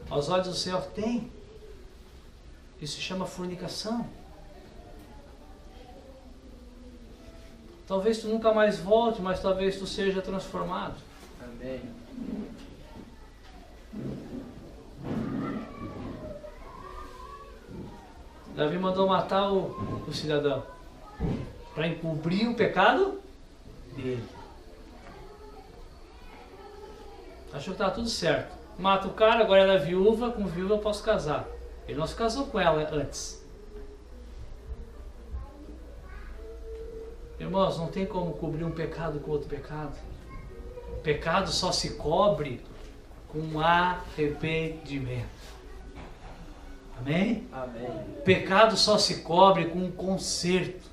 Aos olhos do Senhor tem. Isso se chama fornicação. Talvez tu nunca mais volte, mas talvez tu seja transformado. Amém. Davi mandou matar o cidadão para encobrir o pecado dele. Achou que estava tudo certo. Mata o cara, agora ela é viúva, com viúva eu posso casar. Ele não se casou com ela antes. Irmãos, não tem como cobrir um pecado com outro pecado. Pecado só se cobre com arrependimento. Amém? Amém. Pecado só se cobre com um conserto.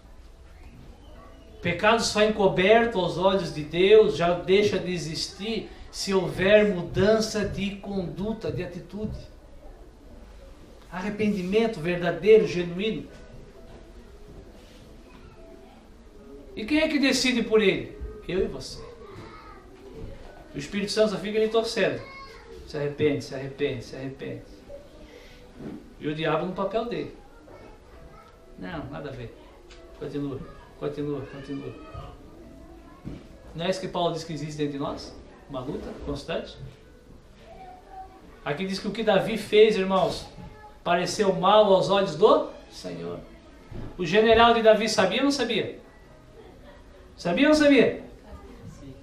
Pecado só é encoberto aos olhos de Deus, já deixa de existir se houver mudança de conduta, de atitude. Arrependimento verdadeiro, genuíno. E quem é que decide por ele? Eu e você. O Espírito Santo só fica ali torcendo. Se arrepende, se arrepende, se arrepende. E o diabo no papel dele. Não, nada a ver. Continua, continua, continua. Não é isso que Paulo diz que existe dentro de nós? Uma luta constante? Aqui diz que o que Davi fez, irmãos, pareceu mal aos olhos do Senhor. O general de Davi sabia ou não sabia? Sabia ou não sabia?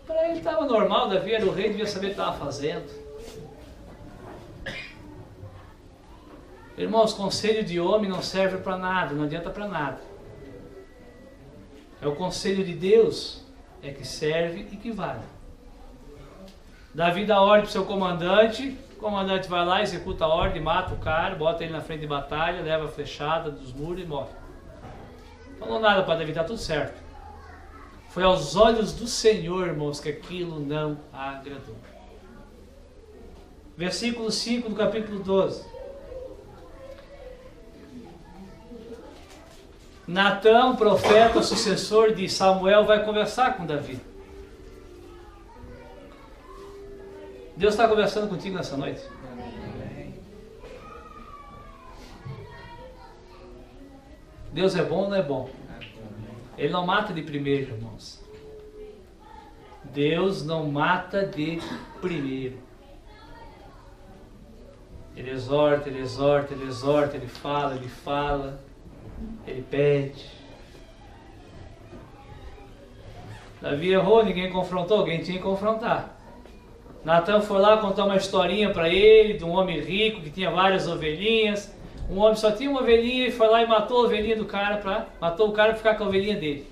Para ele estava normal, Davi era o rei, devia saber o que estava fazendo. Irmãos, conselho de homem não serve para nada, não adianta para nada. É o conselho de Deus é que serve e que vale. Davi dá ordem para o seu comandante, o comandante vai lá, executa a ordem, mata o cara, bota ele na frente de batalha, leva a flechada dos muros e morre. Não falou nada para Davi, está tudo certo. Foi aos olhos do Senhor, irmãos, que aquilo não agradou. Versículo 5 do capítulo 12. Natã, profeta, sucessor de Samuel, vai conversar com Davi. Deus está conversando contigo nessa noite? Deus é bom ou não é bom? Ele não mata de primeiro, irmãos. Deus não mata de primeiro. Ele exorta, ele exorta, ele exorta, ele fala, ele pede. Davi errou, ninguém confrontou, alguém tinha que confrontar. Natã foi lá contar uma historinha para ele de um homem rico que tinha várias ovelhinhas. Um homem só tinha uma ovelhinha e foi lá e matou a ovelhinha do cara matou o cara para ficar com a ovelhinha dele.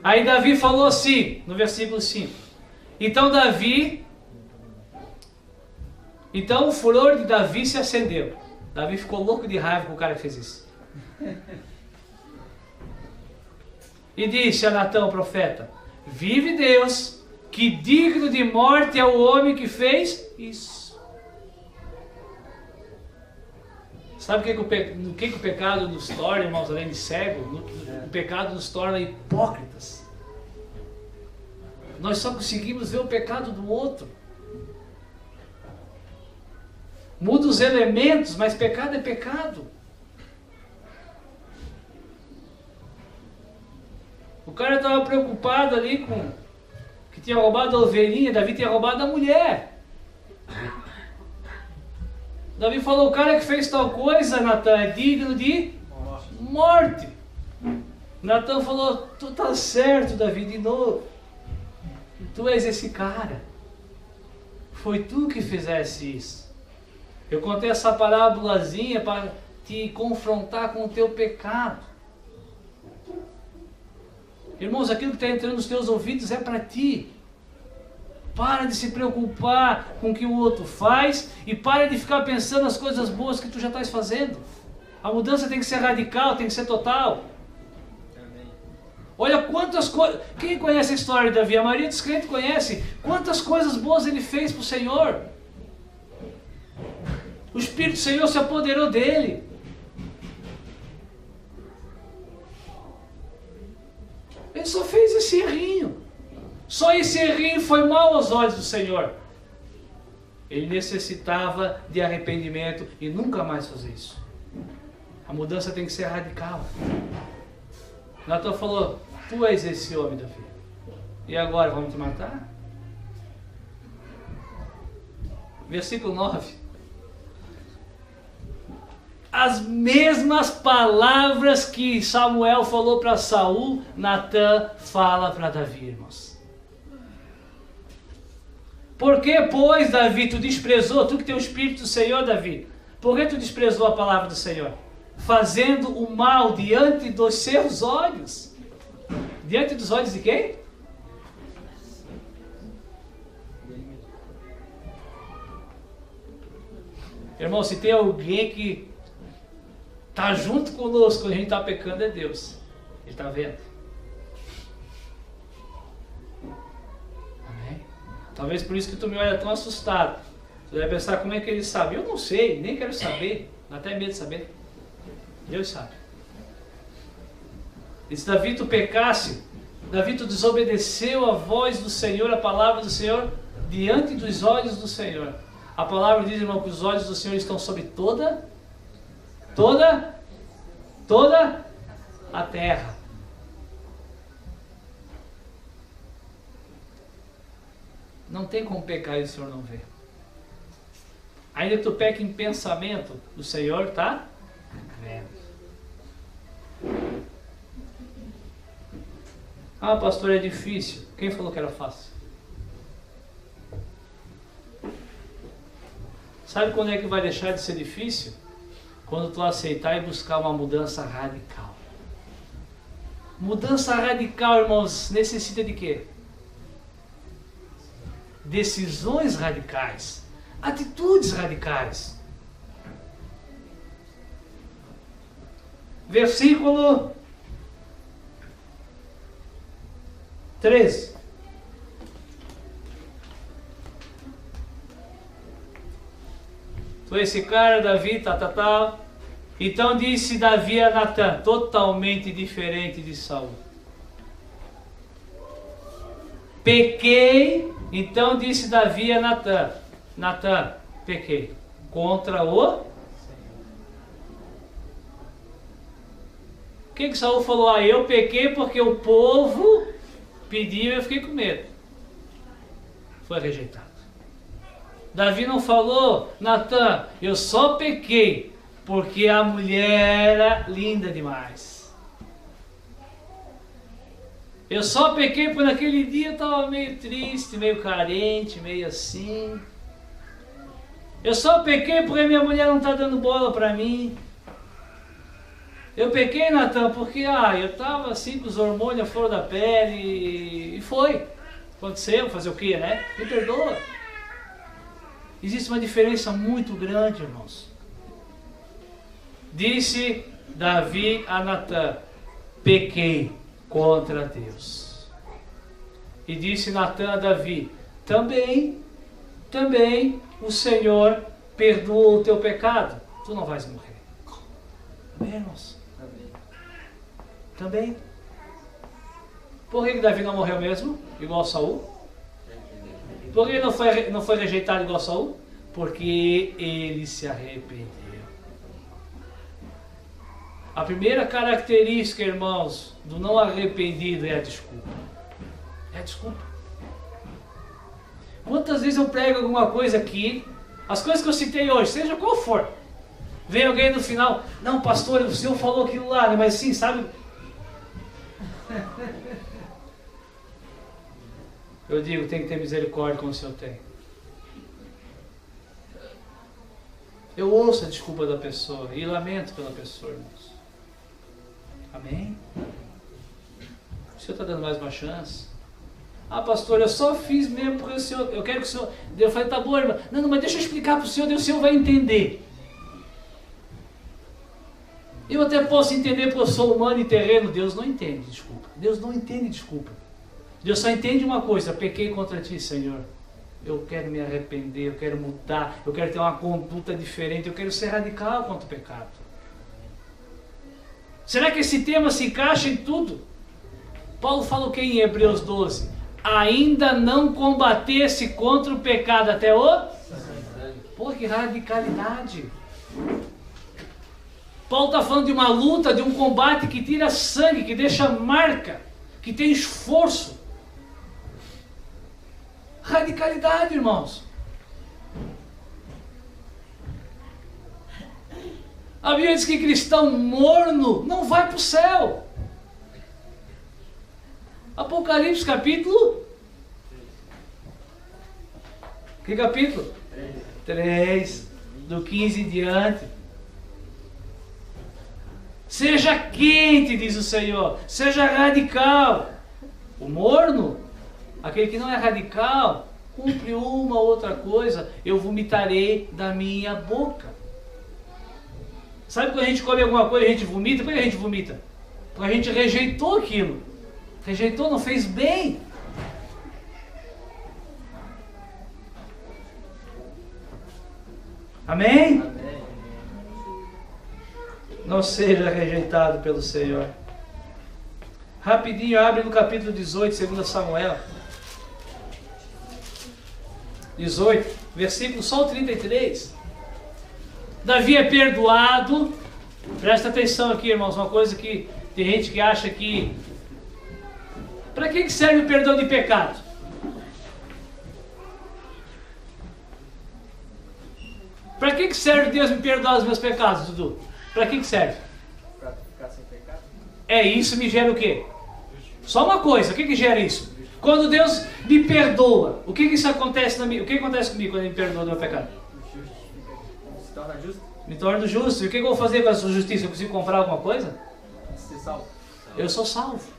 Aí Davi falou assim, no versículo 5. Então o furor de Davi se acendeu. Davi ficou louco de raiva com o cara que fez isso. E disse a Natã, o profeta: vive Deus, que digno de morte é o homem que fez isso. Sabe o que o pecado nos torna, irmãos, além de cego? O pecado nos torna hipócritas. Nós só conseguimos ver o pecado do outro. Muda os elementos, mas pecado é pecado. O cara estava preocupado ali com que tinha roubado a ovelhinha, Davi tinha roubado a mulher. Davi falou: o cara que fez tal coisa, Natã, é digno de morte. Natã falou: tu tá certo, Davi, de novo. Tu és esse cara. Foi tu que fizesse isso. Eu contei essa parábolazinha para te confrontar com o teu pecado. Irmãos, aquilo que está entrando nos teus ouvidos é para ti. Para de se preocupar com o que o outro faz e para de ficar pensando nas coisas boas que tu já estás fazendo. A mudança tem que ser radical, tem que ser total. Amém. Olha quantas coisas... Quem conhece a história de Davi? A maioria dos crentes conhece. Quantas coisas boas ele fez para o Senhor. O Espírito do Senhor se apoderou dele. Ele só fez esse errinho. Só esse errinho foi mal aos olhos do Senhor. Ele necessitava de arrependimento e nunca mais fazer isso. A mudança tem que ser radical. Natã falou: tu és esse homem, Davi. E agora, vamos te matar? Versículo 9. As mesmas palavras que Samuel falou para Saul, Natã fala para Davi, irmãos. Por que, pois, Davi, tu desprezou, tu que tem o Espírito do Senhor, Davi, por que tu desprezou a palavra do Senhor? Fazendo o mal diante dos seus olhos. Diante dos olhos de quem? Irmão, se tem alguém que está junto conosco quando a gente está pecando, é Deus. Ele está vendo. Amém? Talvez por isso que tu me olha tão assustado. Tu deve pensar: como é que ele sabe? Eu não sei, nem quero saber. Dá até medo de saber. Deus sabe. E se Davi tu pecasse, Davi tu desobedeceu a voz do Senhor, a palavra do Senhor, diante dos olhos do Senhor. A palavra diz, irmão, que os olhos do Senhor estão sobre toda a terra. Não tem como pecar e o Senhor não vê. Ainda que tu peque em pensamento, o Senhor está vendo. Ah, pastor, é difícil. Quem falou que era fácil? Sabe quando é que vai deixar de ser difícil? Quando tu aceitar e buscar uma mudança radical. Mudança radical, irmãos, necessita de quê? Decisões radicais. Atitudes radicais. Versículo 13. Então esse cara, Davi, tal. Então disse Davi a Natã, totalmente diferente de Saul. Pequei, então disse Davi a Natã, Natã, pequei contra o... O que Saul falou? Ah, eu pequei porque o povo pediu e eu fiquei com medo. Foi rejeitado. Davi não falou, Natã, eu só pequei porque a mulher era linda demais. Eu só pequei porque naquele dia eu estava meio triste, meio carente, meio assim. Eu só pequei porque minha mulher não está dando bola para mim. Eu pequei, Natã, porque eu estava assim com os hormônios à flor da pele e foi. Aconteceu, fazer o quê, né? Me perdoa. Existe uma diferença muito grande, irmãos. Disse Davi a Natã, pequei contra Deus. E disse Natã a Davi, também o Senhor perdoou o teu pecado. Tu não vais morrer. Amém, irmãos? Também. Por que Davi não morreu mesmo? Igual a Saul? Por que não foi rejeitado igual a Saul? Porque ele se arrependeu. A primeira característica, irmãos, do não arrependido é a desculpa. É a desculpa. Quantas vezes eu prego alguma coisa aqui, as coisas que eu citei hoje, seja qual for, vem alguém no final, não, pastor, o senhor falou aquilo lá, né? Mas sim, sabe? Eu digo, tem que ter misericórdia como o Senhor tem. Eu ouço a desculpa da pessoa e lamento pela pessoa, irmãos. Amém? O Senhor está dando mais uma chance? Ah, pastor, eu só fiz mesmo porque o Senhor, eu quero que o Senhor... Eu falei, tá bom, irmão. Não, mas deixa eu explicar para o Senhor, daí o Senhor vai entender. Eu até posso entender porque eu sou humano e terreno. Deus não entende, desculpa. Deus não entende, desculpa. Deus só entende uma coisa, pequei contra ti, Senhor. Eu quero me arrepender, eu quero mudar, eu quero ter uma conduta diferente, eu quero ser radical contra o pecado. Será que esse tema se encaixa em tudo? Paulo fala o que em Hebreus 12? Ainda não combatesse contra o pecado até o... Pô, que radicalidade! Paulo está falando de uma luta, de um combate que tira sangue, que deixa marca, que tem esforço. Radicalidade, irmãos. A Bíblia diz que cristão morno não vai para o céu. Apocalipse capítulo... Que capítulo? 3. Do 15 em diante. Seja quente, diz o Senhor. Seja radical. O morno, aquele que não é radical, cumpre uma ou outra coisa, eu vomitarei da minha boca. Sabe quando a gente come alguma coisa e a gente vomita? Por que a gente vomita? Porque a gente rejeitou aquilo. Rejeitou, não fez bem. Amém? Amém. Não seja rejeitado pelo Senhor. Rapidinho, abre no capítulo 18, 2 Samuel. 18, versículo só o 33. Davi é perdoado. Presta atenção aqui, irmãos, uma coisa que tem gente que acha que... Para que serve o perdão de pecado? Para que serve Deus me perdoar os meus pecados, Dudu? Para que serve? Para ficar sem pecado? É isso, me gera o quê? Só uma coisa, o que gera isso? Quando Deus me perdoa, o que isso acontece na minha? O que acontece comigo quando Ele me perdoa do meu pecado? Se torna justo. Me torno justo. E o que eu vou fazer com essa justiça? Eu consigo comprar alguma coisa? Ser salvo. Eu sou salvo.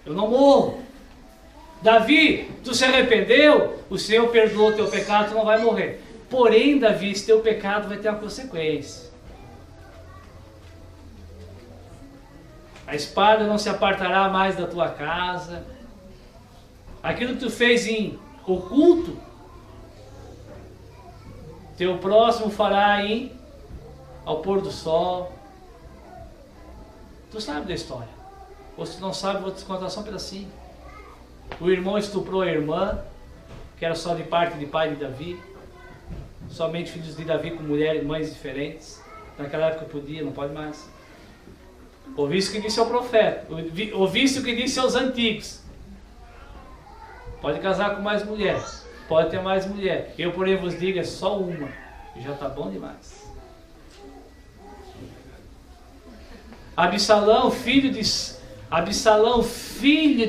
Eu não morro. Davi, tu se arrependeu, o Senhor perdoou o teu pecado, tu não vai morrer. Porém, Davi, esse teu pecado vai ter uma consequência. A espada não se apartará mais da tua casa. Aquilo que tu fez em oculto, teu próximo fará ao pôr do sol. Tu sabe da história. Ou se tu não sabe, vou te contar só um pedacinho. O irmão estuprou a irmã, que era só de parte de pai de Davi. Somente filhos de Davi com mulheres, mães diferentes. Naquela época podia, não pode mais. Ouviste o que disse ao profeta. Ouviste o que disse aos antigos. Pode casar com mais mulheres. Pode ter mais mulher. Eu, porém, vos digo, é só uma. E já está bom demais. Absalão, filho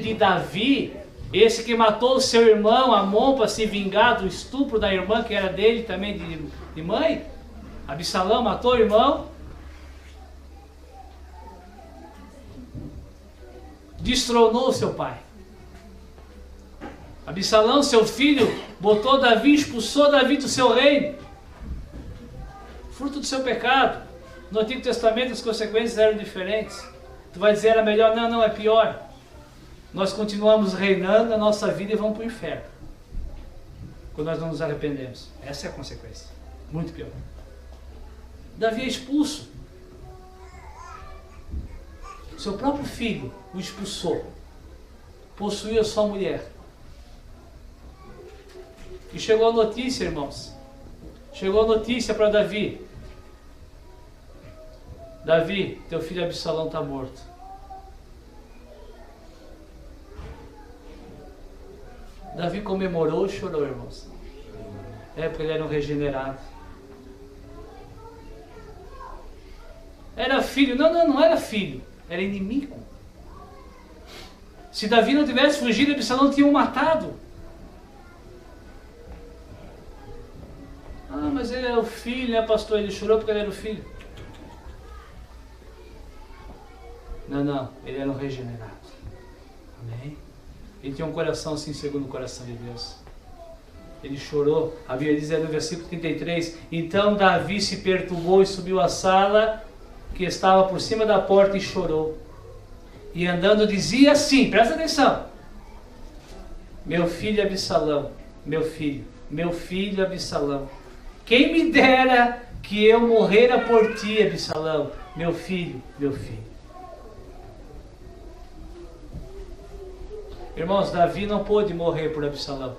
de Davi, esse que matou o seu irmão Amon para se vingar do estupro da irmã que era dele também de mãe. Absalão matou o irmão. Destronou seu pai. Absalão, seu filho, botou Davi, expulsou Davi do seu reino. Fruto do seu pecado. No Antigo Testamento as consequências eram diferentes. Tu vai dizer, era melhor? Não, é pior. Nós continuamos reinando a nossa vida e vamos para o inferno. Quando nós não nos arrependemos. Essa é a consequência. Muito pior. Davi é expulso. Seu próprio filho o expulsou. Possuía sua mulher. E chegou a notícia, irmãos. Chegou a notícia para Davi. Davi, teu filho Absalão está morto. Davi comemorou e chorou, irmãos. É porque ele era um regenerado. Era filho. Não era filho. Era inimigo. Se Davi não tivesse fugido, Absalão tinha o matado. Ah, mas ele é o filho, né, pastor? Ele chorou porque ele era o filho. Não, ele era um regenerado. Amém? Ele tinha um coração assim, segundo o coração de Deus. Ele chorou. A Bíblia diz no versículo 33, então Davi se perturbou e subiu à sala que estava por cima da porta e chorou. E andando dizia assim, presta atenção: meu filho Absalão, meu filho Absalão, quem me dera que eu morrera por ti, Absalão, meu filho. Irmãos, Davi não pôde morrer por Absalão,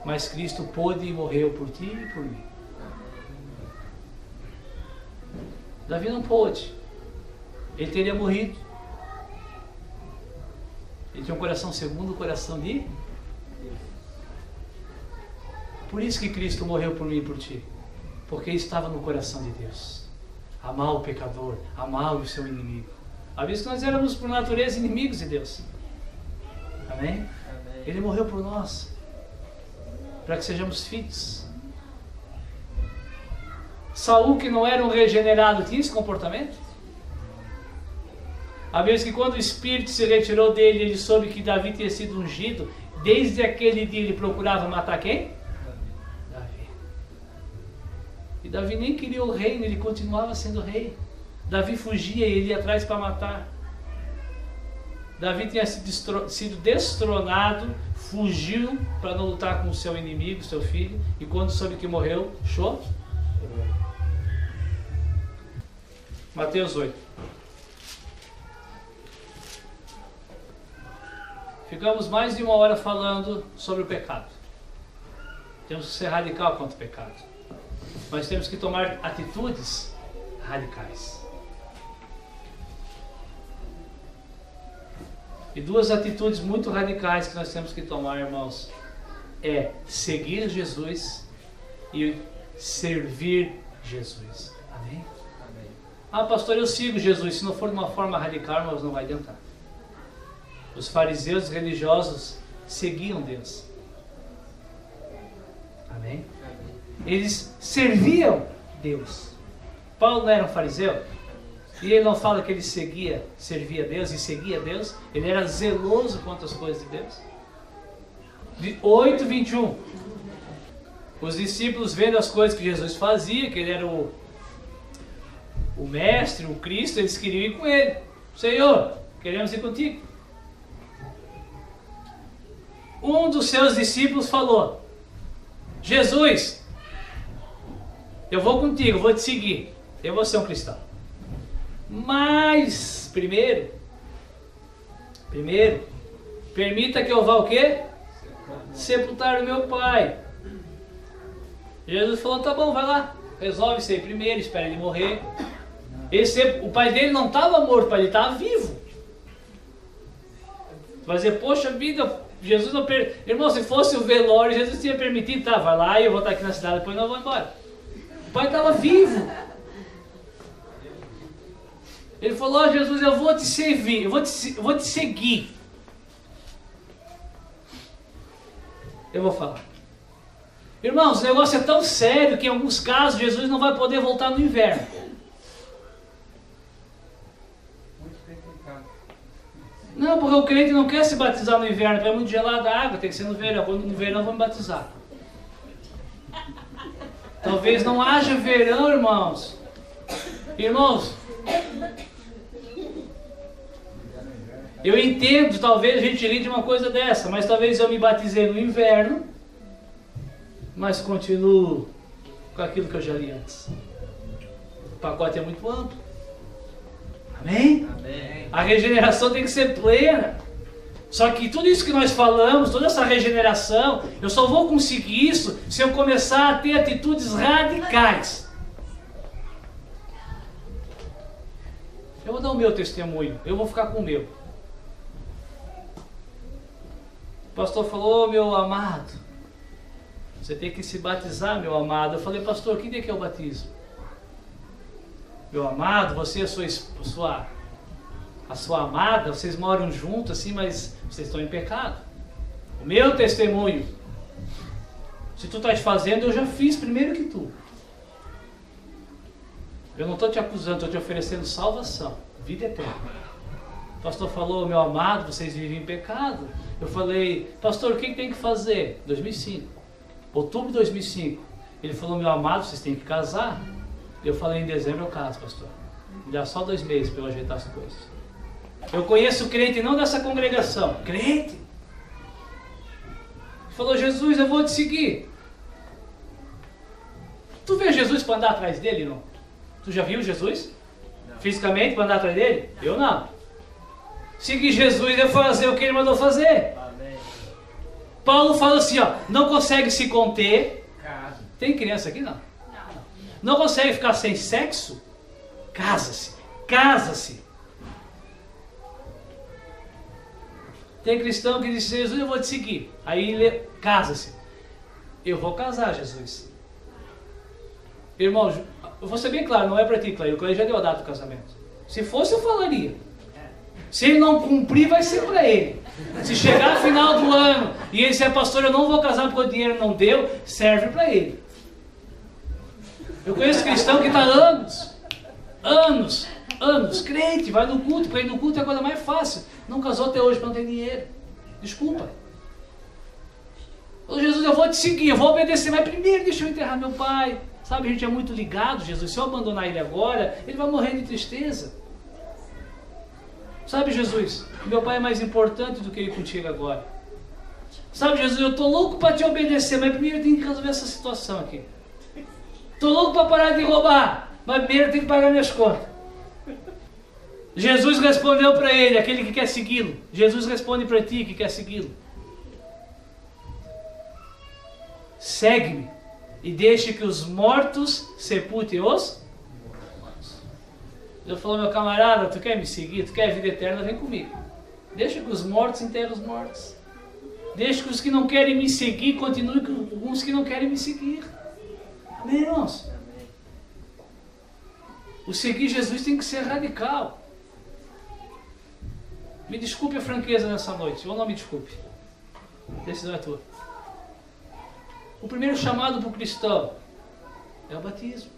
mas Cristo pôde e morreu por ti e por mim. Davi não pôde. Ele teria morrido. Ele tinha um coração segundo o coração de Deus. Por isso que Cristo morreu por mim e por ti. Porque estava no coração de Deus. Amar o pecador, amar o seu inimigo. Às vezes nós éramos por natureza inimigos de Deus. Amém? Amém. Ele morreu por nós, para que sejamos filhos. Saul, que não era um regenerado, tinha esse comportamento? A vez que quando o Espírito se retirou dele, ele soube que Davi tinha sido ungido. Desde aquele dia ele procurava matar quem? Davi. E Davi nem queria o reino, ele continuava sendo rei. Davi fugia e ele ia atrás para matar. Davi tinha sido destronado, fugiu para não lutar com o seu inimigo, seu filho, e quando soube que morreu, chorou. Mateus 8. Ficamos mais de 1 hora falando sobre o pecado. Temos que ser radical contra o pecado. Mas temos que tomar atitudes radicais. E 2 atitudes muito radicais que nós temos que tomar, irmãos, é seguir Jesus e servir Jesus. Amém? Amém. Ah, pastor, eu sigo Jesus. Se não for de uma forma radical, irmãos, não vai adiantar. Os fariseus religiosos seguiam Deus. Amém? Eles serviam Deus. Paulo não era um fariseu? E ele não fala que ele servia Deus e seguia Deus? Ele era zeloso quanto às coisas de Deus? 8:21. Os discípulos vendo as coisas que Jesus fazia, que ele era o mestre, o Cristo, eles queriam ir com ele. Senhor, queremos ir contigo. Um dos seus discípulos falou: Jesus, eu vou contigo, eu vou te seguir, eu vou ser um cristão. Mas, primeiro, permita que eu vá o quê? Sepultar o meu pai. Jesus falou: tá bom, vai lá, resolve isso aí primeiro, espera ele morrer. O pai dele não estava morto, o pai dele estava vivo. Vai dizer: poxa vida, Jesus não Irmão, se fosse o velório, Jesus tinha permitido: tá, vai lá e eu vou estar aqui na cidade, depois nós vamos embora. O pai estava vivo. Ele falou: ó, Jesus, eu vou te servir, eu vou te seguir. Eu vou falar. Irmãos, o negócio é tão sério que em alguns casos Jesus não vai poder voltar no inverno. Não, porque o crente não quer se batizar no inverno, porque é muito gelada a água, tem que ser no verão. Quando no verão vamos batizar. Talvez não haja verão, irmãos. Irmãos, eu entendo, talvez a gente ri de uma coisa dessa, mas talvez eu me batizei no inverno, mas continuo com aquilo que eu já li antes. O pacote é muito amplo. Amém? Amém. A regeneração tem que ser plena. Só que tudo isso que nós falamos, toda essa regeneração, eu só vou conseguir isso se eu começar a ter atitudes radicais. Eu vou dar o meu testemunho, eu vou ficar com o meu. O pastor falou: oh, meu amado, você tem que se batizar, meu amado. Eu falei: pastor, que dia que é o batismo? Meu amado, você e a sua amada, vocês moram juntos assim, mas vocês estão em pecado. O meu testemunho, se tu estás fazendo, eu já fiz primeiro que tu. Eu não estou te acusando, estou te oferecendo salvação, vida eterna. O pastor falou: meu amado, vocês vivem em pecado. Eu falei: pastor, o que tem que fazer? 2005, outubro de 2005. Ele falou: meu amado, vocês têm que casar. Eu falei: em dezembro eu caso, pastor. Me dá só 2 meses para eu ajeitar as coisas. Eu conheço crente não dessa congregação, crente. Ele falou: Jesus, eu vou te seguir. Tu vê Jesus para andar atrás dele, não? Tu já viu Jesus? Não. Fisicamente para andar atrás dele? Não. Eu não. Seguir Jesus é fazer o que ele mandou fazer. Amém. Paulo fala assim, ó: não consegue se conter. Tem criança aqui? Não. Não consegue ficar sem sexo? Casa-se. Casa-se. Tem cristão que diz: Jesus, eu vou te seguir. Aí ele casa-se. Eu vou casar, Jesus. Irmão, eu vou ser bem claro, não é para ti, Clay. O Clay já deu a data do casamento. Se fosse, eu falaria. Se ele não cumprir, vai ser para ele. Se chegar no final do ano e ele disser: pastor, eu não vou casar porque o dinheiro não deu, serve para ele. Eu conheço cristão que está anos, crente, vai no culto, para ir no culto é a coisa mais fácil. Não casou até hoje porque não tem dinheiro. Desculpa. Ô Jesus, eu vou te seguir, eu vou obedecer, mas primeiro deixa eu enterrar meu pai. Sabe, a gente é muito ligado, Jesus. Se eu abandonar ele agora, ele vai morrer de tristeza. Sabe, Jesus, meu pai é mais importante do que ir contigo agora. Sabe, Jesus, eu estou louco para te obedecer, mas primeiro eu tenho que resolver essa situação aqui. Estou louco para parar de roubar, mas primeiro eu tenho que pagar minhas contas. Jesus respondeu para ele, aquele que quer segui-lo. Jesus responde para ti que quer segui-lo: segue-me e deixe que os mortos sepultem os mortos. Eu falou: meu camarada, tu quer me seguir? Tu quer a vida eterna? Vem comigo. Deixa que os mortos enterrem os mortos. Deixa que os que não querem me seguir continuem com os que não querem me seguir. Amém, irmãos? O seguir Jesus tem que ser radical. Me desculpe a franqueza nessa noite, ou não me desculpe. A decisão é tua. O primeiro chamado para o cristão é o batismo.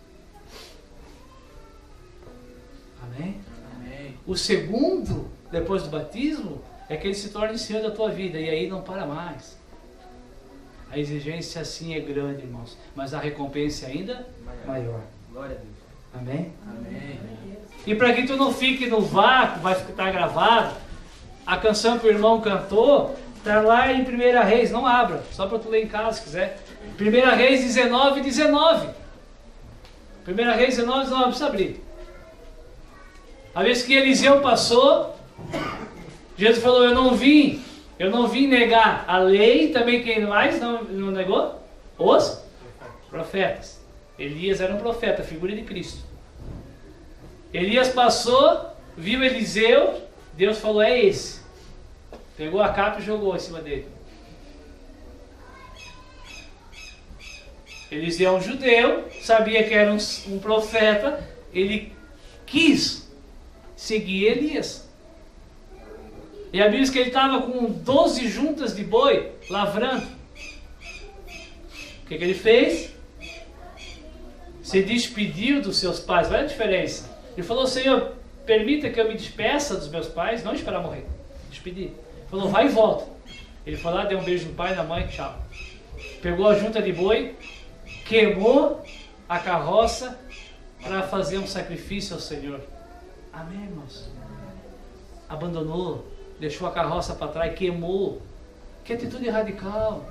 Amém? Amém. O segundo, depois do batismo, é que ele se torne Senhor da tua vida. E aí não para mais. A exigência sim é grande, irmãos. Mas a recompensa ainda maior. Glória a Deus. Amém? Amém. E para que tu não fique no vácuo, vai ficar gravado, a canção que o irmão cantou, está lá em 1 Reis, não abra, só para tu ler em casa se quiser. 1 Reis 19, 19. 1 Reis 19, 19, não precisa abrir. A vez que Eliseu passou, Jesus falou, eu não vim negar a lei, também quem mais não negou? Os profetas. Elias era um profeta, figura de Cristo. Elias passou, viu Eliseu, Deus falou, é esse. Pegou a capa e jogou em cima dele. Eliseu é um judeu, sabia que era um profeta, ele quis seguir Elias. E a Bíblia diz que ele estava com 12 juntas de boi, lavrando. O que ele fez? Se despediu dos seus pais. Olha a diferença. Ele falou, Senhor, permita que eu me despeça dos meus pais, não esperar morrer. Despedir. Ele falou, vai e volta. Ele foi lá, deu um beijo no pai e na mãe, tchau. Pegou a junta de boi, queimou a carroça para fazer um sacrifício ao Senhor. Amém, irmãos? Abandonou, deixou a carroça para trás, queimou. Que atitude radical.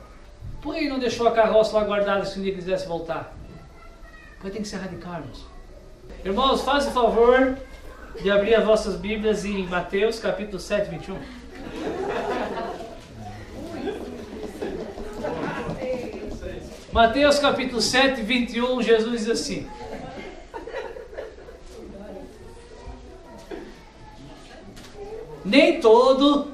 Por que não deixou a carroça lá guardada se um dia quisesse voltar? Porque tem que ser radical, irmãos. Irmãos, faz o favor de abrir as vossas Bíblias em Mateus capítulo 7, 21. Mateus capítulo 7, 21, Jesus diz assim: Nem todo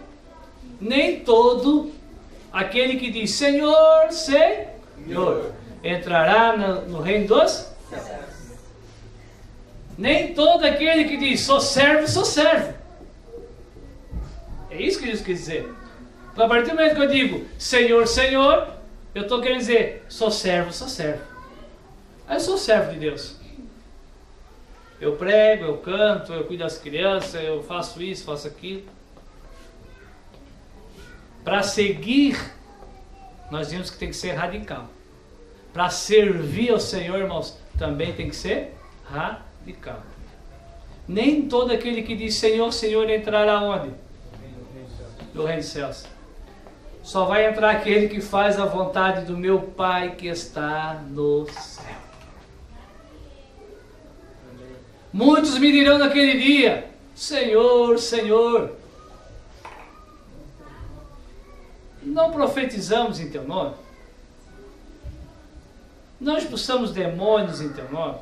aquele que diz Senhor, Senhor, entrará no reino dos céus. Nem todo aquele que diz sou servo, sou servo. É isso que Jesus quer dizer. Então, a partir do momento que eu digo Senhor, Senhor, eu estou querendo dizer sou servo, sou servo. Aí eu sou servo de Deus. Eu prego, eu canto, eu cuido das crianças, eu faço isso, faço aquilo. Para seguir, nós vimos que tem que ser radical. Para servir ao Senhor, irmãos, também tem que ser radical. Nem todo aquele que diz Senhor, Senhor entrará onde? No reino dos céus. Só vai entrar aquele que faz a vontade do meu Pai que está no céu. Muitos me dirão naquele dia, Senhor, Senhor, não profetizamos em teu nome? Não expulsamos demônios em teu nome?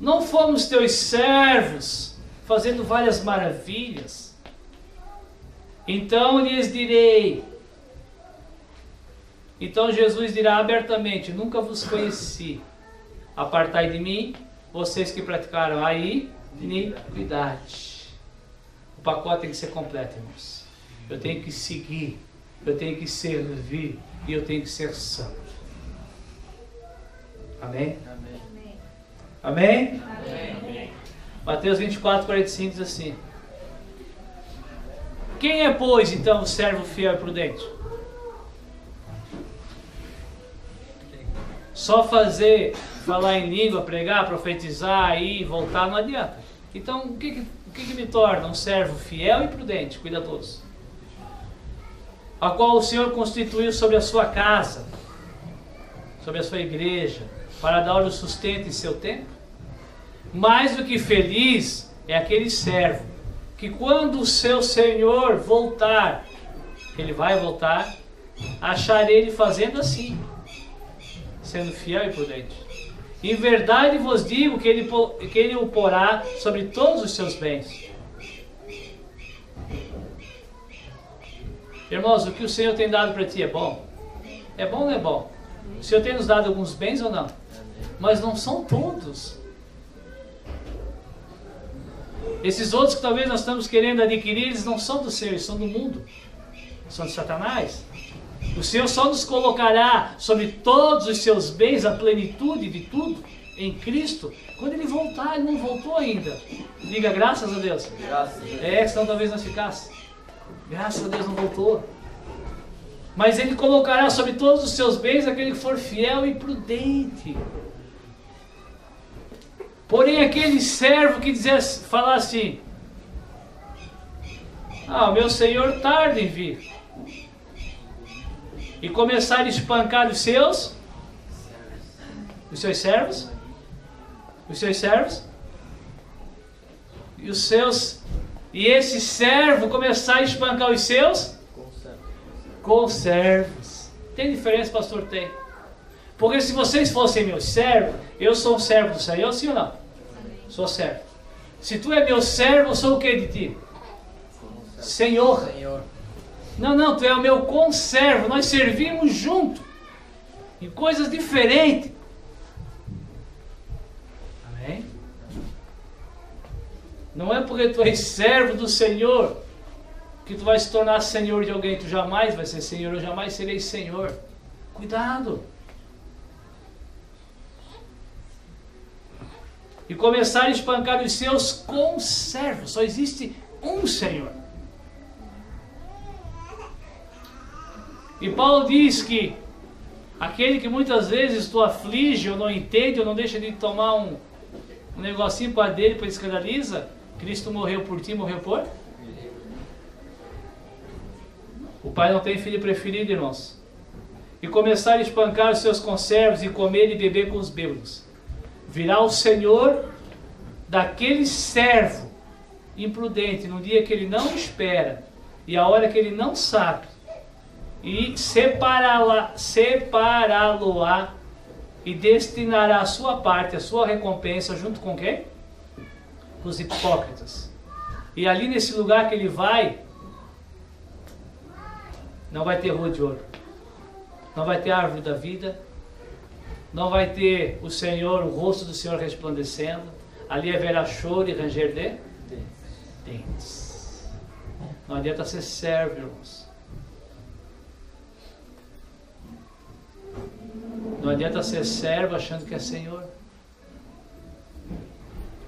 Não fomos teus servos, fazendo várias maravilhas? Então lhes direi. Então Jesus dirá abertamente, nunca vos conheci. Apartai de mim, vocês que praticaram a iniquidade. O pacote tem que ser completo, irmãos. Eu tenho que seguir, eu tenho que servir e eu tenho que ser santo. Amém? Amém? Amém? Amém. Mateus 24, 45 diz assim: Quem é, pois, então, o servo fiel e prudente? Só falar em língua, pregar, profetizar e voltar não adianta. Então, o que me torna um servo fiel e prudente, cuidadoso? A qual o Senhor constituiu sobre a sua casa, sobre a sua igreja, para dar o sustento em seu tempo? Mais do que feliz é aquele servo que quando o seu Senhor voltar, ele vai voltar, achar ele fazendo assim, sendo fiel e prudente. Em verdade vos digo que ele o porá sobre todos os seus bens. Irmãos, o que o Senhor tem dado para ti é bom? É bom ou não é bom? O Senhor tem nos dado alguns bens ou não? Mas não são todos. Esses outros que talvez nós estamos querendo adquirir, eles não são do Senhor, eles são do mundo. São de Satanás. O Senhor só nos colocará sobre todos os seus bens, a plenitude de tudo, em Cristo, quando Ele voltar. Ele não voltou ainda. Diga graças a Deus. Graças a Deus. Senão talvez nós ficasse. Graças a Deus não voltou. Mas Ele colocará sobre todos os seus bens aquele que for fiel e prudente. Porém aquele servo que falar assim: o meu Senhor tarda em vir, e começar a espancar os seus servos, e esse servo começar a espancar os seus conservos. Tem diferença, pastor? Tem. Porque se vocês fossem meus servos, eu sou um servo do Senhor, sim ou não? Sou servo. Se tu é meu servo, eu sou o que de ti? Senhor. Não, tu é o meu conservo. Nós servimos junto em coisas diferentes. Amém? Não é porque tu és servo do Senhor que tu vai se tornar senhor de alguém. Tu jamais vai ser senhor, eu jamais serei senhor. Cuidado. E começar a espancar os seus conservos. Só existe um Senhor. E Paulo diz que aquele que muitas vezes tu aflige ou não entende ou não deixa de tomar um negocinho para dele, para escandaliza, Cristo morreu por ti, morreu por? O Pai não tem filho preferido, irmãos. E começar a espancar os seus conservos e comer e beber com os bêbados. Virá o Senhor daquele servo imprudente no dia que ele não espera e a hora que ele não sabe, e separá-lo-á e destinará a sua parte, a sua recompensa junto com quem? Com os hipócritas. E ali nesse lugar que ele vai, não vai ter rua de ouro, não vai ter árvore da vida, não vai ter o Senhor, o rosto do Senhor resplandecendo. Ali haverá choro e ranger de dentes. Não adianta ser servo, irmãos. Não adianta ser servo achando que é Senhor.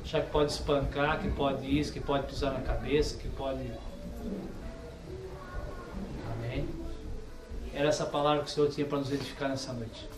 Achar que pode espancar, que pode isso, que pode pisar na cabeça, que pode... Amém? Era essa palavra que o Senhor tinha para nos edificar nessa noite.